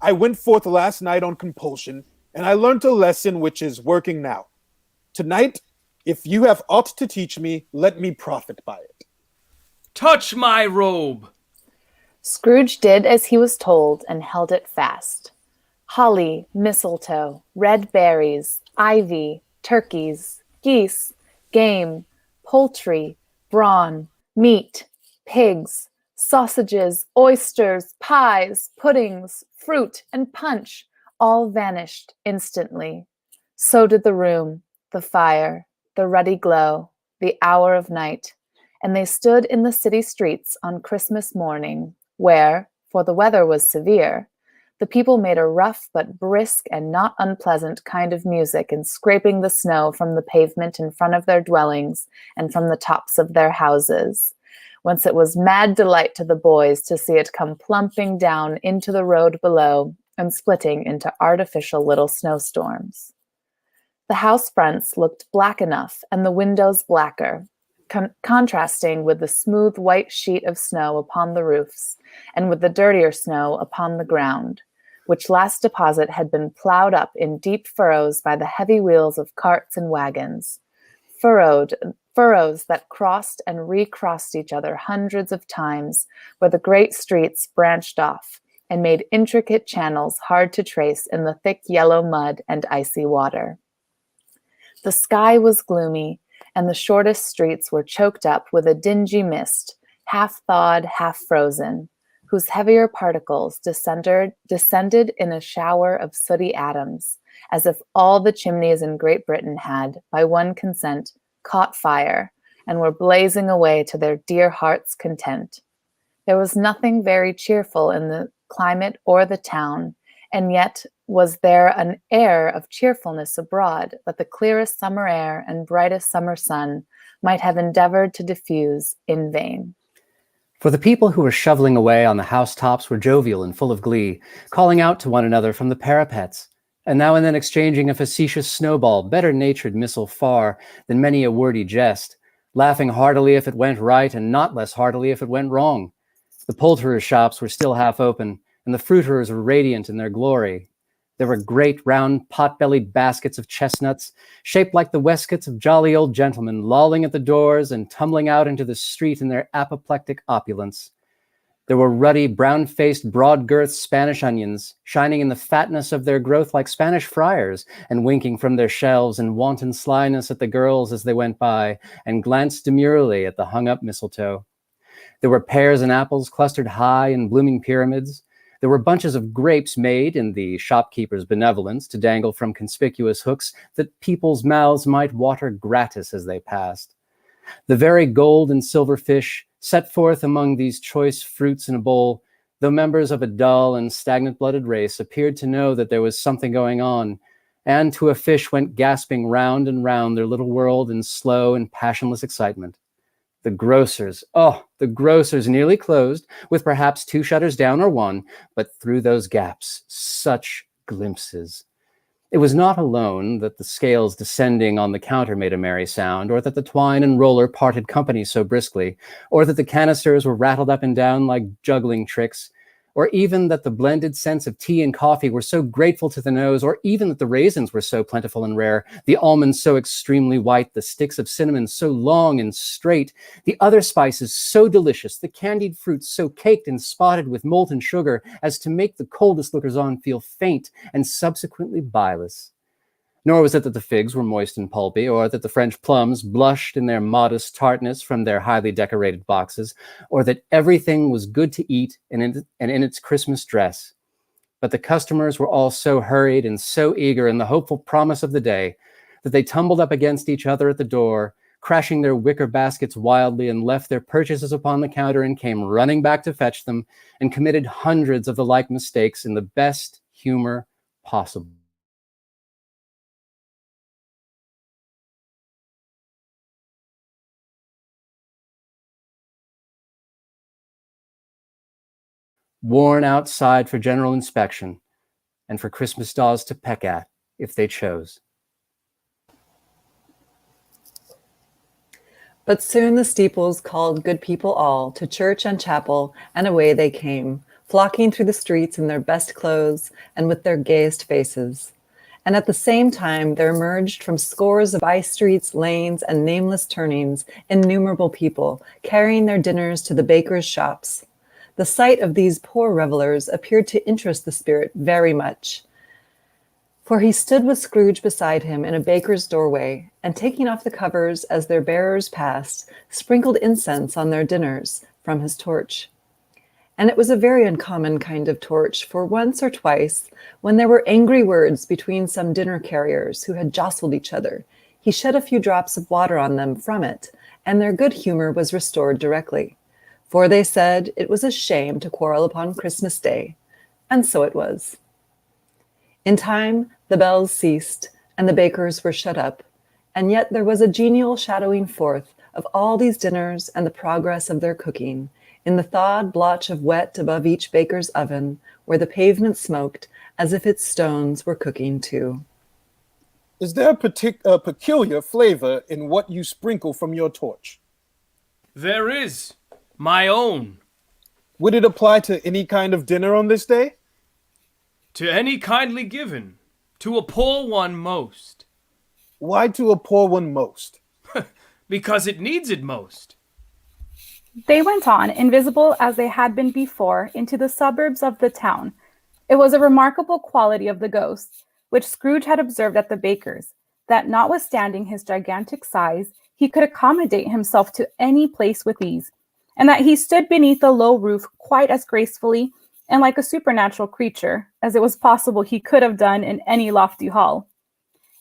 I went forth last night on compulsion, and I learnt a lesson which is working now. Tonight, if you have aught to teach me, let me profit by it. Touch my robe! Scrooge did as he was told and held it fast. Holly, mistletoe, red berries, ivy, turkeys, geese, game, poultry, brawn, meat, pigs, sausages, oysters, pies, puddings, fruit, and punch all vanished instantly. So did the room, the fire, the ruddy glow, the hour of night, and they stood in the city streets on Christmas morning, where, for the weather was severe, the people made a rough but brisk and not unpleasant kind of music in scraping the snow from the pavement in front of their dwellings and from the tops of their houses, whence it was mad delight to the boys to see it come plumping down into the road below and splitting into artificial little snowstorms. The house fronts looked black enough and the windows blacker, contrasting with the smooth white sheet of snow upon the roofs and with the dirtier snow upon the ground, which last deposit had been plowed up in deep furrows by the heavy wheels of carts and wagons, furrows that crossed and recrossed each other hundreds of times, where the great streets branched off and made intricate channels hard to trace in the thick yellow mud and icy water. The sky was gloomy, and the shortest streets were choked up with a dingy mist, half thawed, half frozen, whose heavier particles descended in a shower of sooty atoms, as if all the chimneys in Great Britain had, by one consent, caught fire, and were blazing away to their dear hearts' content. There was nothing very cheerful in the climate or the town, and yet was there an air of cheerfulness abroad that the clearest summer air and brightest summer sun might have endeavored to diffuse in vain. For the people who were shoveling away on the housetops were jovial and full of glee, calling out to one another from the parapets, and now and then exchanging a facetious snowball, better-natured missile far than many a wordy jest, laughing heartily if it went right and not less heartily if it went wrong. The poulterers' shops were still half open, and the fruiterers were radiant in their glory. There were great round pot-bellied baskets of chestnuts, shaped like the waistcoats of jolly old gentlemen, lolling at the doors and tumbling out into the street in their apoplectic opulence. There were ruddy, brown-faced, broad-girthed Spanish onions, shining in the fatness of their growth like Spanish friars, and winking from their shelves in wanton slyness at the girls as they went by, and glanced demurely at the hung-up mistletoe. There were pears and apples clustered high in blooming pyramids. There were bunches of grapes made in the shopkeeper's benevolence to dangle from conspicuous hooks that people's mouths might water gratis as they passed. The very gold and silver fish set forth among these choice fruits in a bowl, though members of a dull and stagnant-blooded race, appeared to know that there was something going on, and to a fish went gasping round and round their little world in slow and passionless excitement. The grocers, the grocers nearly closed, with perhaps 2 shutters down or 1, but through those gaps, such glimpses. It was not alone that the scales descending on the counter made a merry sound, or that the twine and roller parted company so briskly, or that the canisters were rattled up and down like juggling tricks, or even that the blended scents of tea and coffee were so grateful to the nose, or even that the raisins were so plentiful and rare, the almonds so extremely white, the sticks of cinnamon so long and straight, the other spices so delicious, the candied fruits so caked and spotted with molten sugar as to make the coldest lookers-on feel faint and subsequently bileless. Nor was it that the figs were moist and pulpy, or that the French plums blushed in their modest tartness from their highly decorated boxes, or that everything was good to eat and in its Christmas dress. But the customers were all so hurried and so eager in the hopeful promise of the day that they tumbled up against each other at the door, crashing their wicker baskets wildly, and left their purchases upon the counter and came running back to fetch them, and committed hundreds of the like mistakes in the best humor possible. Worn outside for general inspection, and for Christmas dolls to peck at if they chose. But soon the steeples called good people all to church and chapel, and away they came, flocking through the streets in their best clothes and with their gayest faces. And at the same time there emerged from scores of by streets, lanes, and nameless turnings innumerable people, carrying their dinners to the bakers' shops. The sight of these poor revelers appeared to interest the spirit very much, for he stood with Scrooge beside him in a baker's doorway, and taking off the covers as their bearers passed, sprinkled incense on their dinners from his torch. And it was a very uncommon kind of torch, for once or twice, when there were angry words between some dinner carriers who had jostled each other, he shed a few drops of water on them from it, and their good humor was restored directly. For they said it was a shame to quarrel upon Christmas Day, and so it was. In time, the bells ceased, and the bakers were shut up, and yet there was a genial shadowing forth of all these dinners and the progress of their cooking, in the thawed blotch of wet above each baker's oven, where the pavement smoked as if its stones were cooking too. Is there a peculiar flavor in what you sprinkle from your torch? There is. My own. Would it apply to any kind of dinner on this day? To any kindly given. To a poor one most. Why to a poor one most? Because it needs it most. They went on, invisible as they had been before, into the suburbs of the town. It was a remarkable quality of the ghost, which Scrooge had observed at the baker's, that notwithstanding his gigantic size, he could accommodate himself to any place with ease, and that he stood beneath a low roof quite as gracefully and like a supernatural creature as it was possible he could have done in any lofty hall.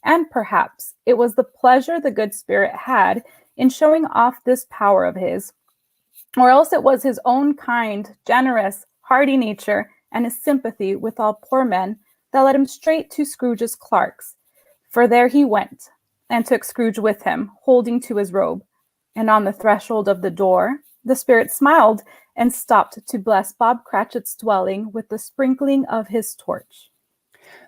And perhaps it was the pleasure the good spirit had in showing off this power of his, or else it was his own kind, generous, hearty nature and his sympathy with all poor men that led him straight to Scrooge's clerk's. For there he went, and took Scrooge with him, holding to his robe. And on the threshold of the door, the spirit smiled and stopped to bless Bob Cratchit's dwelling with the sprinkling of his torch.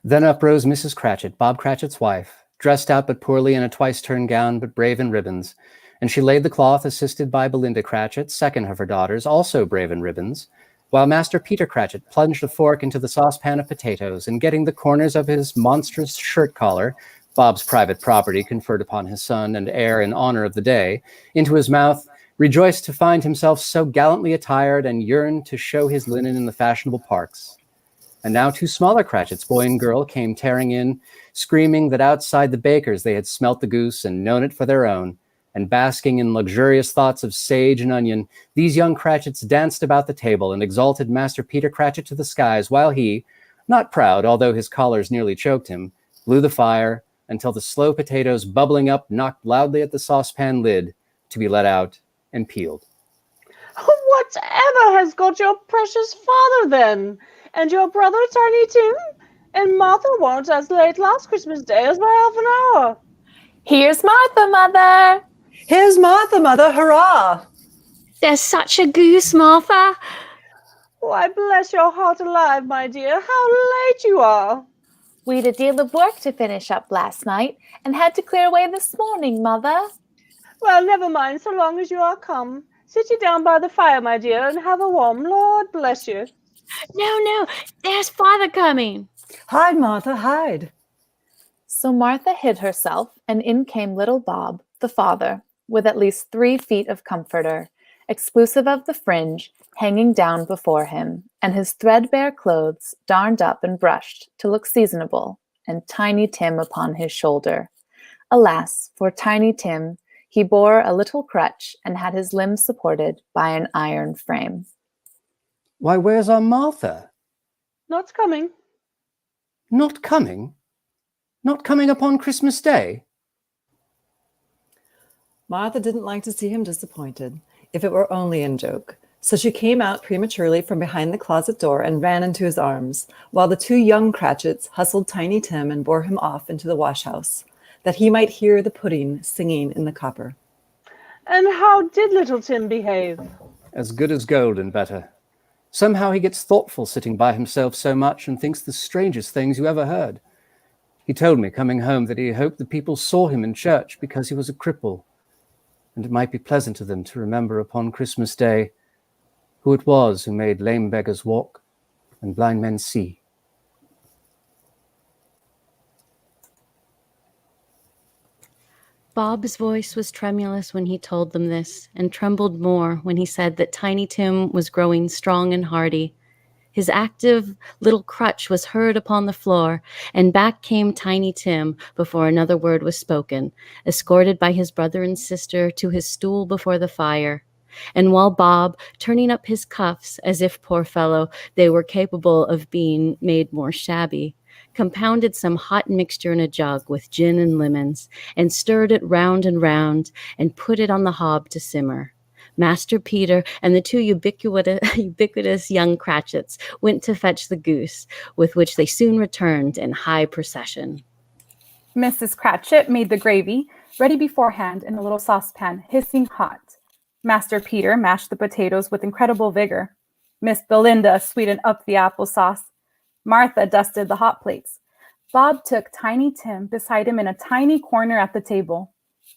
Then up rose Mrs. Cratchit, Bob Cratchit's wife, dressed out but poorly in a twice-turned gown, but brave in ribbons, and she laid the cloth, assisted by Belinda Cratchit, second of her daughters, also brave in ribbons, while Master Peter Cratchit plunged a fork into the saucepan of potatoes, and getting the corners of his monstrous shirt collar, Bob's private property conferred upon his son and heir in honor of the day, into his mouth, rejoiced to find himself so gallantly attired, and yearned to show his linen in the fashionable parks. And now two smaller Cratchits, boy and girl, came tearing in, screaming that outside the baker's they had smelt the goose and known it for their own, and basking in luxurious thoughts of sage and onion, these young Cratchits danced about the table and exalted Master Peter Cratchit to the skies, while he, not proud, although his collars nearly choked him, blew the fire until the slow potatoes bubbling up knocked loudly at the saucepan lid to be let out and peeled. Whatever has got your precious father then? And your brother Tiny Tim? And Martha weren't as late last Christmas Day as by half an hour. Here's Martha, Mother. Here's Martha, Mother, hurrah! There's such a goose, Martha. Why, bless your heart alive, my dear, how late you are. We'd a deal of work to finish up last night and had to clear away this morning, Mother. Well, never mind, so long as you are come. Sit you down by the fire, my dear, and have a warm. Lord bless you. No, there's Father coming. Hide, Martha, hide. So Martha hid herself, and in came little Bob, the father, with at least 3 feet of comforter, exclusive of the fringe, hanging down before him, and his threadbare clothes darned up and brushed to look seasonable, and Tiny Tim upon his shoulder. Alas, for Tiny Tim, he bore a little crutch and had his limbs supported by an iron frame. Why, where's our Martha? Not coming. Not coming? Not coming upon Christmas Day? Martha didn't like to see him disappointed, if it were only in joke. So she came out prematurely from behind the closet door and ran into his arms, while the 2 young Cratchits hustled Tiny Tim and bore him off into the wash-house, that he might hear the pudding singing in the copper. And how did little Tim behave? As good as gold and better. Somehow he gets thoughtful sitting by himself so much and thinks the strangest things you ever heard. He told me coming home that he hoped the people saw him in church because he was a cripple, and it might be pleasant to them to remember upon Christmas Day who it was who made lame beggars walk and blind men see. Bob's voice was tremulous when he told them this, and trembled more when he said that Tiny Tim was growing strong and hardy. His active little crutch was heard upon the floor, and back came Tiny Tim before another word was spoken, escorted by his brother and sister to his stool before the fire. And while Bob, turning up his cuffs as if, poor fellow, they were capable of being made more shabby, compounded some hot mixture in a jug with gin and lemons, and stirred it round and round, and put it on the hob to simmer. Master Peter and the two ubiquitous young Cratchits went to fetch the goose, with which they soon returned in high procession. Mrs. Cratchit made the gravy, ready beforehand in a little saucepan, hissing hot. Master Peter mashed the potatoes with incredible vigor. Miss Belinda sweetened up the applesauce. Martha dusted the hot plates. Bob took Tiny Tim beside him in a tiny corner at the table.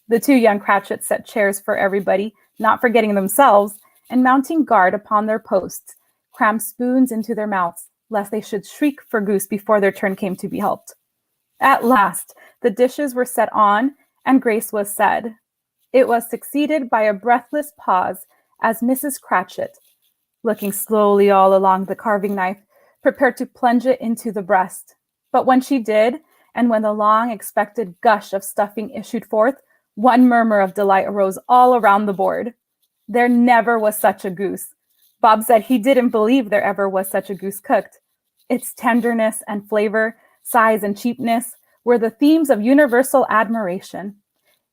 The two young Cratchits set chairs for everybody, not forgetting themselves, and mounting guard upon their posts, crammed spoons into their mouths, lest they should shriek for goose before their turn came to be helped. At last, the dishes were set on, and grace was said. It was succeeded by a breathless pause as Mrs. Cratchit, looking slowly all along the carving knife, prepared to plunge it into the breast. But when she did, and when the long-expected gush of stuffing issued forth, one murmur of delight arose all around the board. There never was such a goose. Bob said he didn't believe there ever was such a goose cooked. Its tenderness and flavor, size and cheapness were the themes of universal admiration.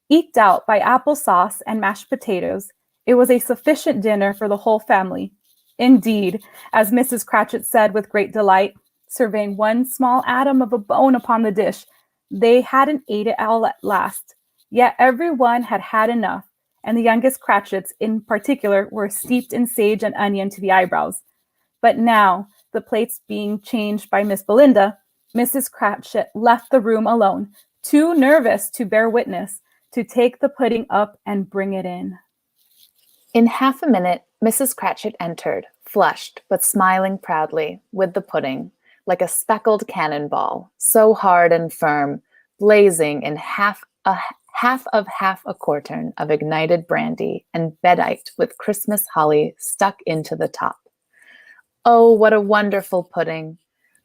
Eked out by applesauce and mashed potatoes, it was a sufficient dinner for the whole family. Indeed, as Mrs. Cratchit said with great delight, surveying one small atom of a bone upon the dish, they hadn't ate it all at last. Yet every one had had enough, and the youngest Cratchits in particular were steeped in sage and onion to the eyebrows. But now, the plates being changed by Miss Belinda, Mrs. Cratchit left the room alone, too nervous to bear witness, to take the pudding up and bring it in. In half a minute, Mrs. Cratchit entered, flushed but smiling proudly, with the pudding, like a speckled cannonball, so hard and firm, blazing in half a quartern of ignited brandy and bediked with Christmas holly stuck into the top. Oh, what a wonderful pudding,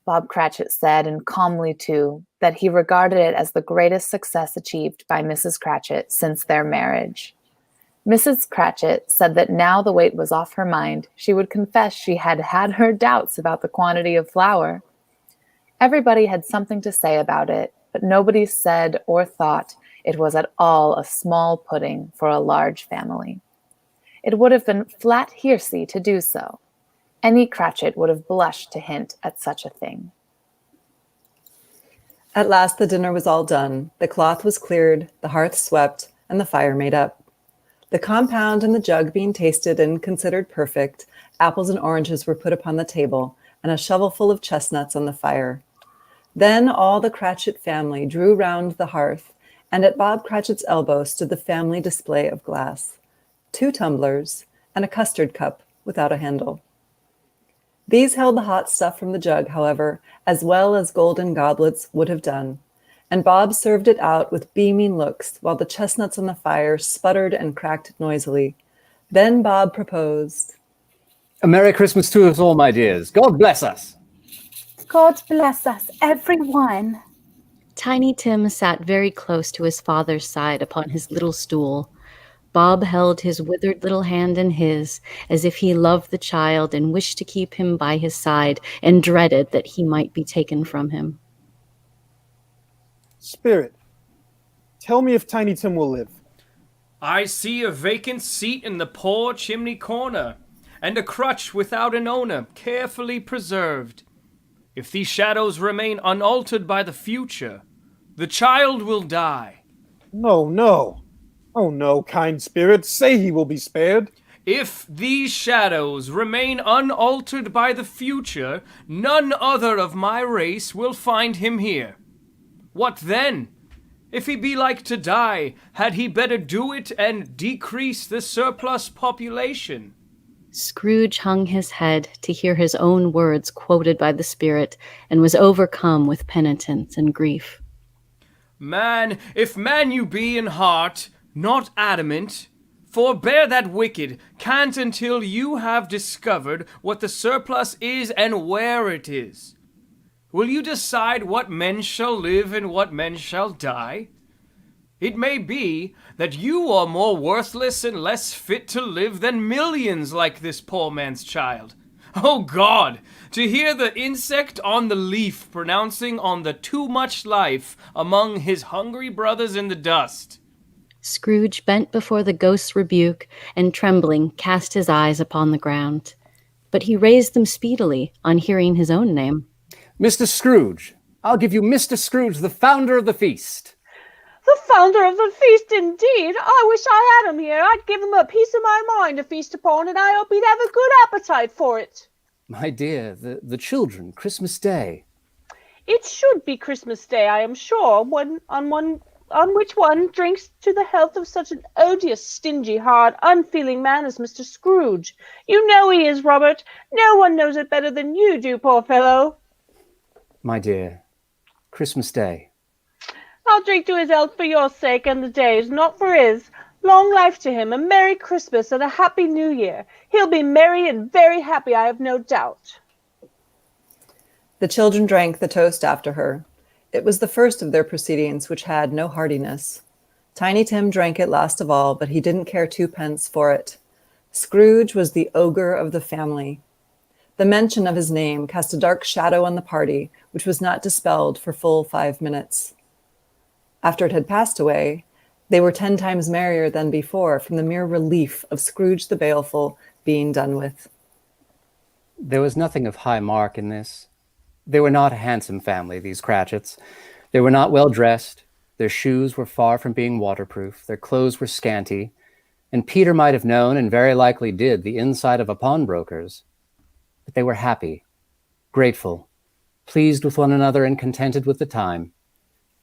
Bob Cratchit said, and calmly too, that he regarded it as the greatest success achieved by Mrs. Cratchit since their marriage. Mrs. Cratchit said that now the weight was off her mind, she would confess she had had her doubts about the quantity of flour. Everybody had something to say about it, but nobody said or thought it was at all a small pudding for a large family. It would have been flat heresy to do so. Any Cratchit would have blushed to hint at such a thing. At last the dinner was all done. The cloth was cleared, the hearth swept, and the fire made up. The compound and the jug being tasted and considered perfect, apples and oranges were put upon the table, and a shovelful of chestnuts on the fire. Then all the Cratchit family drew round the hearth, and at Bob Cratchit's elbow stood the family display of glass, 2 tumblers, and a custard cup without a handle. These held the hot stuff from the jug, however, as well as golden goblets would have done, and Bob served it out with beaming looks while the chestnuts on the fire sputtered and cracked noisily. Then Bob proposed, "A Merry Christmas to us all, my dears. God bless us." God bless us, everyone. Tiny Tim sat very close to his father's side upon his little stool. Bob held his withered little hand in his, as if he loved the child and wished to keep him by his side, and dreaded that he might be taken from him. Spirit, tell me if Tiny Tim will live. I see a vacant seat in the poor chimney corner, and a crutch without an owner, carefully preserved. If these shadows remain unaltered by the future, the child will die. No, no. Oh no, kind spirit, say he will be spared. If these shadows remain unaltered by the future, none other of my race will find him here. What then? If he be like to die, had he better do it and decrease the surplus population? Scrooge hung his head to hear his own words quoted by the spirit, and was overcome with penitence and grief. Man, if man you be in heart, not adamant, forbear that wicked, can't until you have discovered what the surplus is and where it is. Will you decide what men shall live and what men shall die? It may be that you are more worthless and less fit to live than millions like this poor man's child. Oh God, to hear the insect on the leaf pronouncing on the too much life among his hungry brothers in the dust. Scrooge bent before the ghost's rebuke, and trembling cast his eyes upon the ground. But he raised them speedily on hearing his own name. Mr. Scrooge, I'll give you Mr. Scrooge, the founder of the feast. The founder of the feast, indeed. I wish I had him here. I'd give him a piece of my mind to feast upon, and I hope he'd have a good appetite for it. My dear, the children, Christmas Day. It should be Christmas Day, I am sure, on which one drinks to the health of such an odious, stingy, hard, unfeeling man as Mr. Scrooge. You know he is, Robert. No one knows it better than you do, poor fellow. My dear, Christmas Day. I'll drink to his health for your sake and the day's, not for his. Long life to him, a Merry Christmas and a Happy New Year. He'll be merry and very happy, I have no doubt. The children drank the toast after her. It was the first of their proceedings which had no heartiness. Tiny Tim drank it last of all, but he didn't care twopence for it. Scrooge was the ogre of the family. The mention of his name cast a dark shadow on the party, which was not dispelled for full 5 minutes. After it had passed away, they were 10 times merrier than before from the mere relief of Scrooge the Baleful being done with. There was nothing of high mark in this. They were not a handsome family, these Cratchits. They were not well dressed. Their shoes were far from being waterproof. Their clothes were scanty. And Peter might have known, and very likely did, the inside of a pawnbroker's. But they were happy, grateful, pleased with one another, and contented with the time.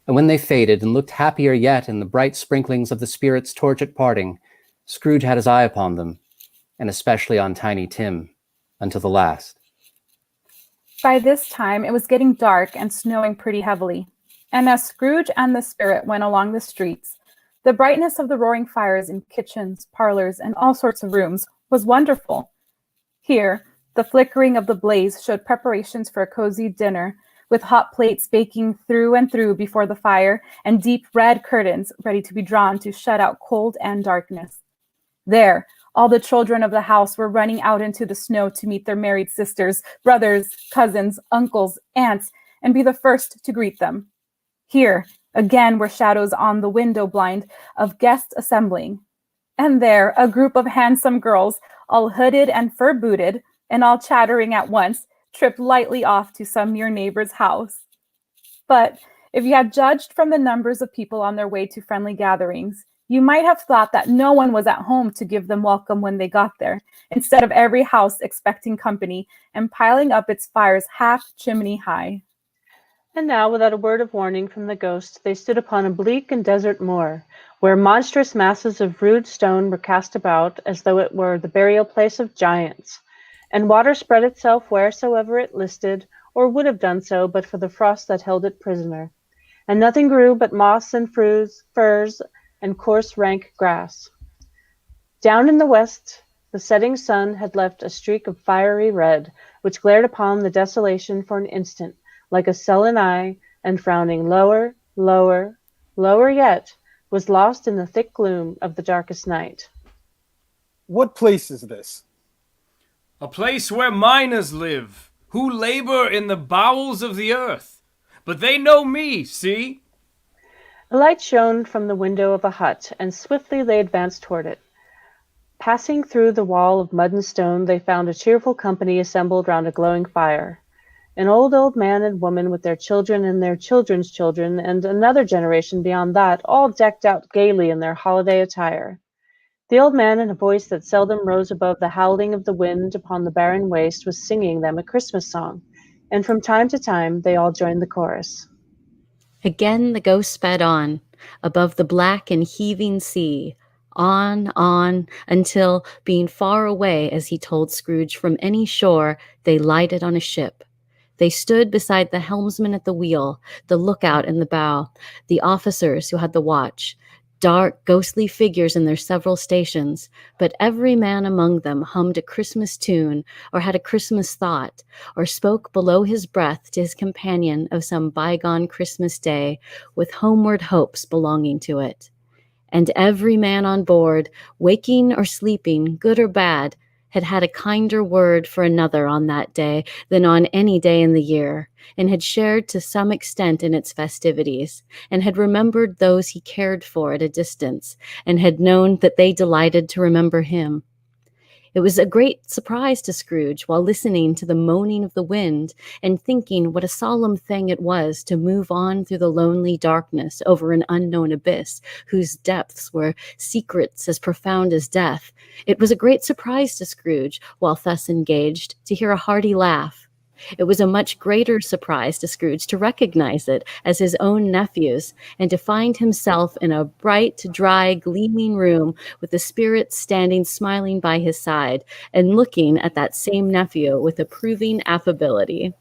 And when they faded and looked happier yet in the bright sprinklings of the spirit's torch at parting, Scrooge had his eye upon them, and especially on Tiny Tim, until the last. By this time, it was getting dark and snowing pretty heavily. And as Scrooge and the spirit went along the streets, the brightness of the roaring fires in kitchens, parlors, and all sorts of rooms was wonderful. Here, the flickering of the blaze showed preparations for a cozy dinner, with hot plates baking through and through before the fire, and deep red curtains ready to be drawn to shut out cold and darkness. There, all the children of the house were running out into the snow to meet their married sisters, brothers, cousins, uncles, aunts, and be the first to greet them. Here, again, were shadows on the window blind of guests assembling. And there, a group of handsome girls, all hooded and fur-booted, and all chattering at once, tripped lightly off to some near neighbor's house. But if you had judged from the numbers of people on their way to friendly gatherings, you might have thought that no one was at home to give them welcome when they got there, instead of every house expecting company and piling up its fires half chimney high. And now, without a word of warning from the ghost, they stood upon a bleak and desert moor, where monstrous masses of rude stone were cast about, as though it were the burial place of giants. And water spread itself wheresoever it listed, or would have done so but for the frost that held it prisoner. And nothing grew but moss and furze, and coarse rank grass. Down in the west, the setting sun had left a streak of fiery red, which glared upon the desolation for an instant, like a sullen eye, and frowning lower, lower, lower yet, was lost in the thick gloom of the darkest night. What place is this? A place where miners live, who labor in the bowels of the earth. But they know me, see? A light shone from the window of a hut, and swiftly they advanced toward it. Passing through the wall of mud and stone, they found a cheerful company assembled round a glowing fire. An old man and woman with their children and their children's children, and another generation beyond that, all decked out gaily in their holiday attire. The old man, in a voice that seldom rose above the howling of the wind upon the barren waste, was singing them a Christmas song, and from time to time they all joined the chorus. Again the ghost sped on, above the black and heaving sea, on, until, being far away, as he told Scrooge, from any shore, they lighted on a ship. They stood beside the helmsman at the wheel, the lookout in the bow, the officers who had the watch, dark, ghostly figures in their several stations, but every man among them hummed a Christmas tune, or had a Christmas thought, or spoke below his breath to his companion of some bygone Christmas day, with homeward hopes belonging to it. And every man on board, waking or sleeping, good or bad, had had a kinder word for another on that day than on any day in the year, and had shared to some extent in its festivities, and had remembered those he cared for at a distance, and had known that they delighted to remember him. It was a great surprise to Scrooge, while listening to the moaning of the wind and thinking what a solemn thing it was to move on through the lonely darkness over an unknown abyss whose depths were secrets as profound as death. It was a great surprise to Scrooge, while thus engaged, to hear a hearty laugh. It was a much greater surprise to Scrooge to recognize it as his own nephew's, and to find himself in a bright, dry, gleaming room with the spirit standing smiling by his side and looking at that same nephew with approving affability.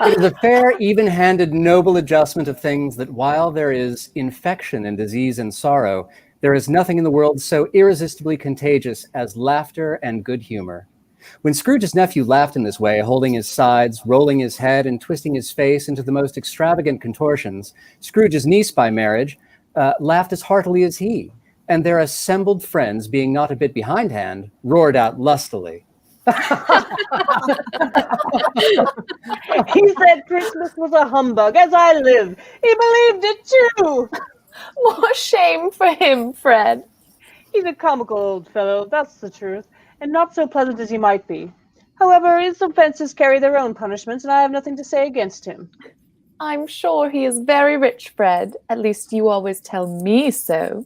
It is a fair, even-handed, noble adjustment of things that while there is infection and disease and sorrow, there is nothing in the world so irresistibly contagious as laughter and good humor. When Scrooge's nephew laughed in this way, holding his sides, rolling his head, and twisting his face into the most extravagant contortions, Scrooge's niece by marriage laughed as heartily as he, and their assembled friends, being not a bit behindhand, roared out lustily. He said Christmas was a humbug, as I live. He believed it too. More shame for him, Fred. He's a comical old fellow, that's the truth, and not so pleasant as he might be. However, his offenses carry their own punishments, and I have nothing to say against him. I'm sure he is very rich, Fred. At least you always tell me so.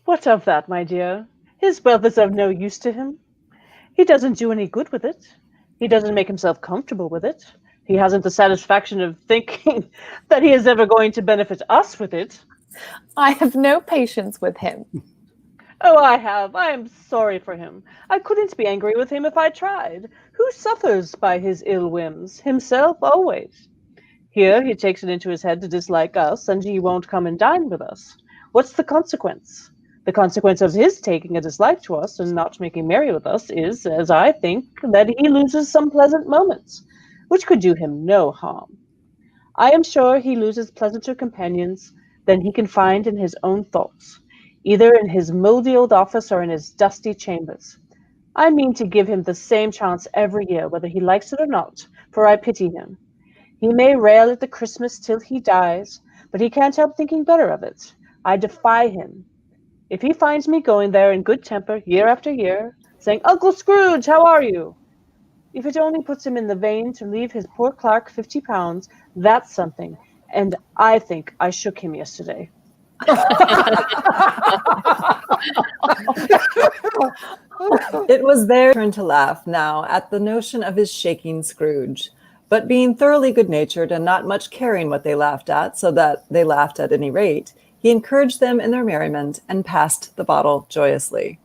What of that, my dear? His wealth is of no use to him. He doesn't do any good with it. He doesn't make himself comfortable with it. He hasn't the satisfaction of thinking that he is ever going to benefit us with it. I have no patience with him. Oh, I have. I am sorry for him. I couldn't be angry with him if I tried. Who suffers by his ill whims? Himself, always. Here he takes it into his head to dislike us, and he won't come and dine with us. What's the consequence? The consequence of his taking a dislike to us and not making merry with us is, as I think, that he loses some pleasant moments, which could do him no harm. I am sure he loses pleasanter companions than he can find in his own thoughts, either in his mouldy old office or in his dusty chambers. I mean to give him the same chance every year, whether he likes it or not, for I pity him. He may rail at the Christmas till he dies, but he can't help thinking better of it. I defy him. If he finds me going there in good temper year after year, saying, "Uncle Scrooge, how are you?" if it only puts him in the vein to leave his poor clerk £50, that's something. And I think I shook him yesterday. It was their turn to laugh now at the notion of his shaking Scrooge. But being thoroughly good-natured and not much caring what they laughed at, so that they laughed at any rate, he encouraged them in their merriment and passed the bottle joyously.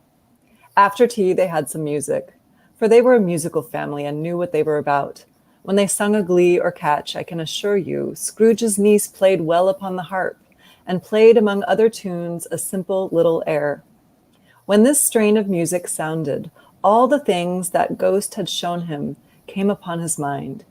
After tea, they had some music, for they were a musical family and knew what they were about. When they sung a glee or catch, I can assure you, Scrooge's niece played well upon the harp, and played among other tunes a simple little air. When this strain of music sounded, all the things that ghost had shown him came upon his mind.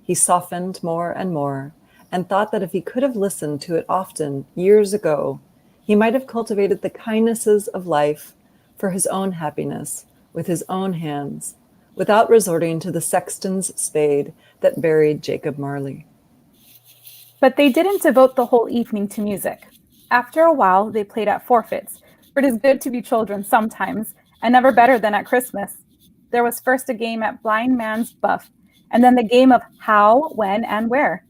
He softened more and more, and thought that if he could have listened to it often, years ago, he might have cultivated the kindnesses of life for his own happiness, with his own hands, without resorting to the sexton's spade that buried Jacob Marley. But they didn't devote the whole evening to music. After a while, they played at forfeits, for it is good to be children sometimes, and never better than at Christmas. There was first a game at blind man's buff, and then the game of how, when, and where.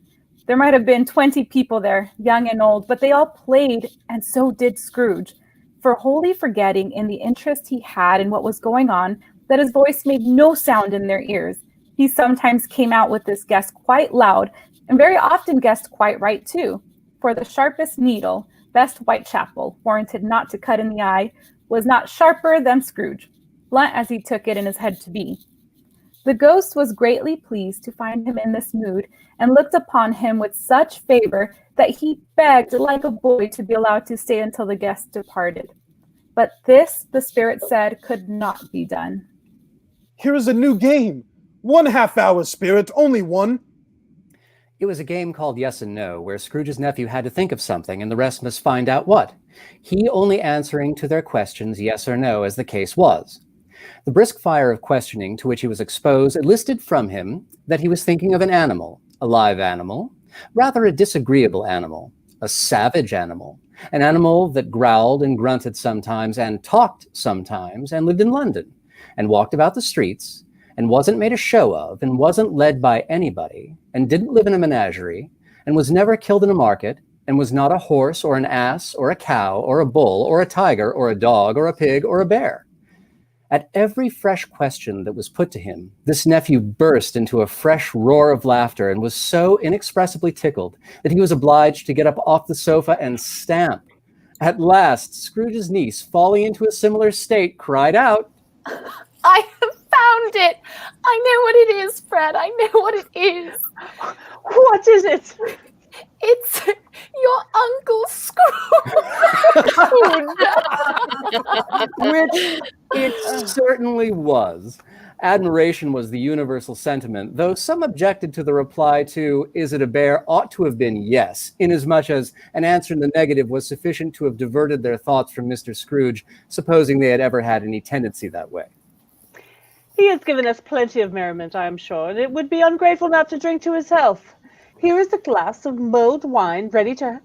There might have been 20 people there, young and old, but they all played, and so did Scrooge, for wholly forgetting in the interest he had in what was going on that his voice made no sound in their ears. He sometimes came out with this guess quite loud, and very often guessed quite right too, for the sharpest needle, best Whitechapel, warranted not to cut in the eye, was not sharper than Scrooge, blunt as he took it in his head to be. The ghost was greatly pleased to find him in this mood, and looked upon him with such favor that he begged like a boy to be allowed to stay until the guest departed. But this, the spirit said, could not be done. Here is a new game. 1/2 hour, Spirit, only one. It was a game called Yes and No, where Scrooge's nephew had to think of something and the rest must find out what. He only answering to their questions yes or no, as the case was. The brisk fire of questioning to which he was exposed elicited from him that he was thinking of an animal, a live animal, rather a disagreeable animal, a savage animal, an animal that growled and grunted sometimes and talked sometimes and lived in London and walked about the streets and wasn't made a show of and wasn't led by anybody and didn't live in a menagerie and was never killed in a market and was not a horse or an ass or a cow or a bull or a tiger or a dog or a pig or a bear. At every fresh question that was put to him, this nephew burst into a fresh roar of laughter and was so inexpressibly tickled that he was obliged to get up off the sofa and stamp. At last, Scrooge's niece, falling into a similar state, cried out, I have found it. I know what it is, Fred. I know what it is. What is it? It's your Uncle Scrooge. which it certainly was. Admiration was the universal sentiment, though some objected to the reply to, is it a bear, ought to have been yes, inasmuch as an answer in the negative was sufficient to have diverted their thoughts from Mr. Scrooge, supposing they had ever had any tendency that way. He has given us plenty of merriment, I am sure, and it would be ungrateful not to drink to his health. Here is a glass of mulled wine ready to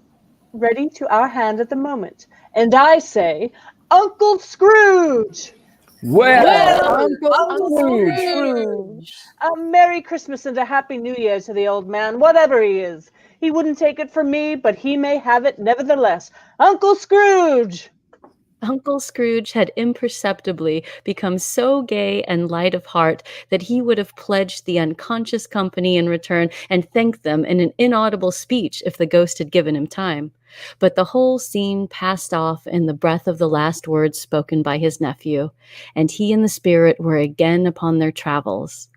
our hand at the moment. And I say, Uncle Scrooge! Well, Uncle Scrooge. A Merry Christmas and a Happy New Year to the old man, whatever he is. He wouldn't take it from me, but he may have it nevertheless. Uncle Scrooge! Uncle Scrooge had imperceptibly become so gay and light of heart that he would have pledged the unconscious company in return and thanked them in an inaudible speech if the ghost had given him time. But the whole scene passed off in the breath of the last words spoken by his nephew, and he and the spirit were again upon their travels.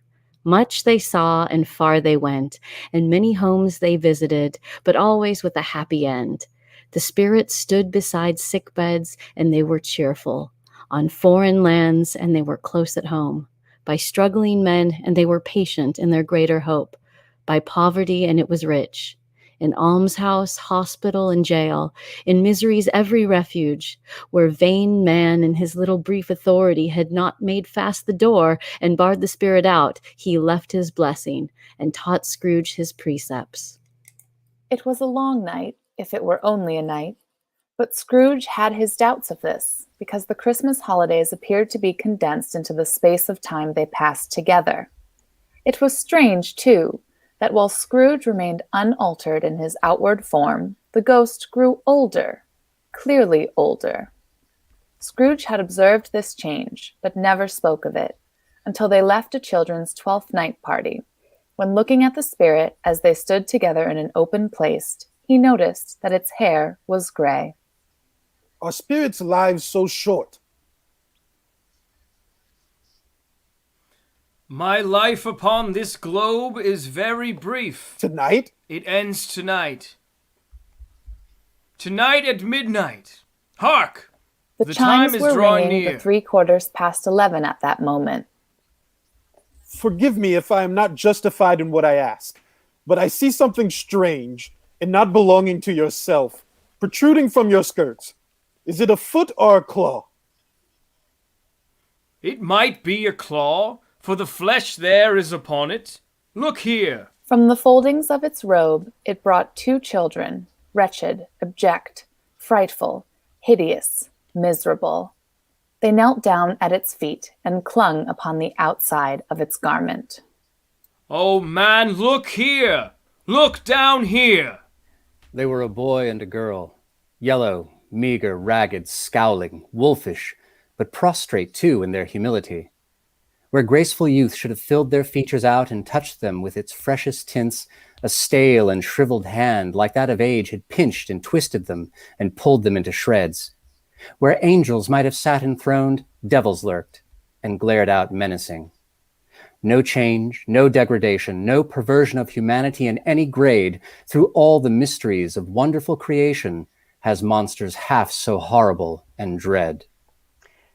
Much they saw and far they went, and many homes they visited, but always with a happy end. The spirits stood beside sick beds, and they were cheerful. On foreign lands, and they were close at home. By struggling men, and they were patient in their greater hope. By poverty, and it was rich. In almshouse, hospital, and jail, in misery's every refuge, where vain man in his little brief authority had not made fast the door and barred the spirit out, he left his blessing and taught Scrooge his precepts. It was a long night, if it were only a night, but Scrooge had his doubts of this, because the Christmas holidays appeared to be condensed into the space of time they passed together. It was strange, too, that while Scrooge remained unaltered in his outward form, the ghost grew older, clearly older. Scrooge had observed this change, but never spoke of it, until they left a children's 12th night party, when looking at the spirit as they stood together in an open place, he noticed that its hair was gray. Are spirits' lives so short? My life upon this globe is very brief. Tonight? It ends tonight. Tonight at midnight. Hark! The time chimes is were drawing ringing near. for 11:03 at that moment. Forgive me if I am not justified in what I ask, but I see something strange and not belonging to yourself, protruding from your skirts. Is it a foot or a claw? It might be a claw, for the flesh there is upon it. Look here. From the foldings of its robe, it brought 2 children, wretched, abject, frightful, hideous, miserable. They knelt down at its feet and clung upon the outside of its garment. Oh man, look here. Look down here! They were a boy and a girl, yellow, meager, ragged, scowling, wolfish, but prostrate too in their humility. Where graceful youth should have filled their features out and touched them with its freshest tints, a stale and shriveled hand like that of age had pinched and twisted them and pulled them into shreds. Where angels might have sat enthroned, devils lurked and glared out menacing. No change, no degradation, no perversion of humanity in any grade through all the mysteries of wonderful creation has monsters half so horrible and dread.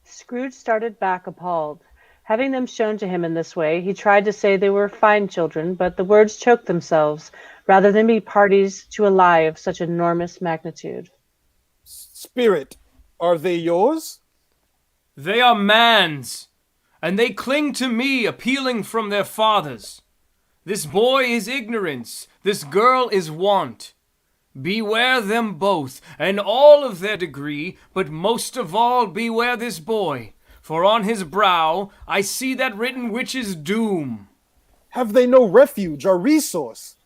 Scrooge started back appalled. Having them shown to him in this way, he tried to say they were fine children, but the words choked themselves, rather than be parties to a lie of such enormous magnitude. Spirit, are they yours? They are man's, and they cling to me, appealing from their fathers. This boy is ignorance, this girl is want. Beware them both, and all of their degree, but most of all beware this boy, for on his brow I see that written which is doom. Have they no refuge or resource?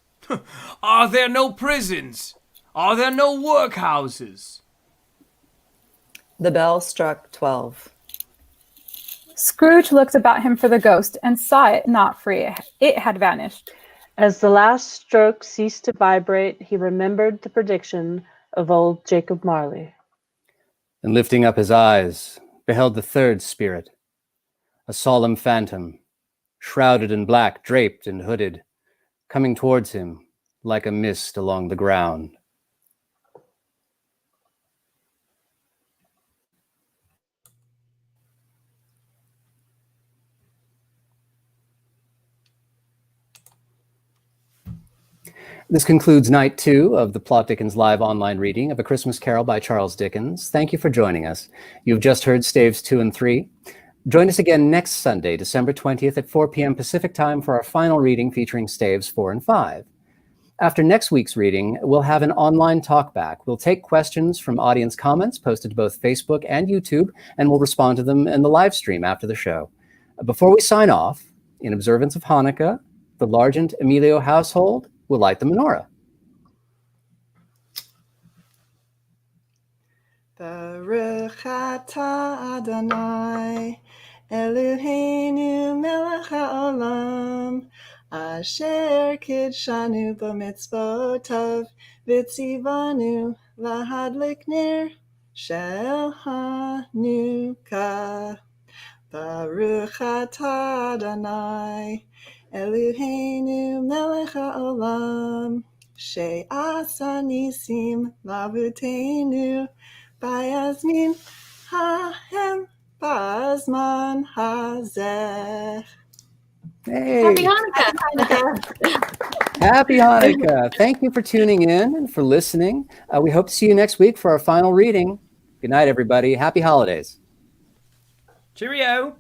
Are there no prisons? Are there no workhouses? The bell struck 12. Scrooge looked about him for the ghost and saw it not free. It had vanished. As the last stroke ceased to vibrate, he remembered the prediction of old Jacob Marley. And lifting up his eyes, beheld the third spirit, a solemn phantom, shrouded in black, draped and hooded, coming towards him like a mist along the ground. This concludes night 2 of the Plot Dickens live online reading of A Christmas Carol by Charles Dickens. Thank you for joining us. You've just heard Staves 2 and 3. Join us again next Sunday, December 20th at 4 p.m. Pacific time for our final reading featuring Staves 4 and 5. After next week's reading, we'll have an online talkback. We'll take questions from audience comments posted to both Facebook and YouTube, and we'll respond to them in the live stream after the show. Before we sign off, in observance of Hanukkah, the Largent Emilio household will light the menorah. Baruch atah Adonai, Eloheinu melech haolam, asher kidshanu b'mitzvotav, v'tzivanu lahadlik ner shel Hanukkah. Baruch atah Adonai, Eloheinu melech haolam, she'asa nisim lavutenu, Bayazmin hahem bazman hazeh. Hey, Happy Hanukkah! happy Hanukkah. Thank you for tuning in and for listening. We hope to see you next week for our final reading. Good night, everybody. Happy holidays. Cheerio!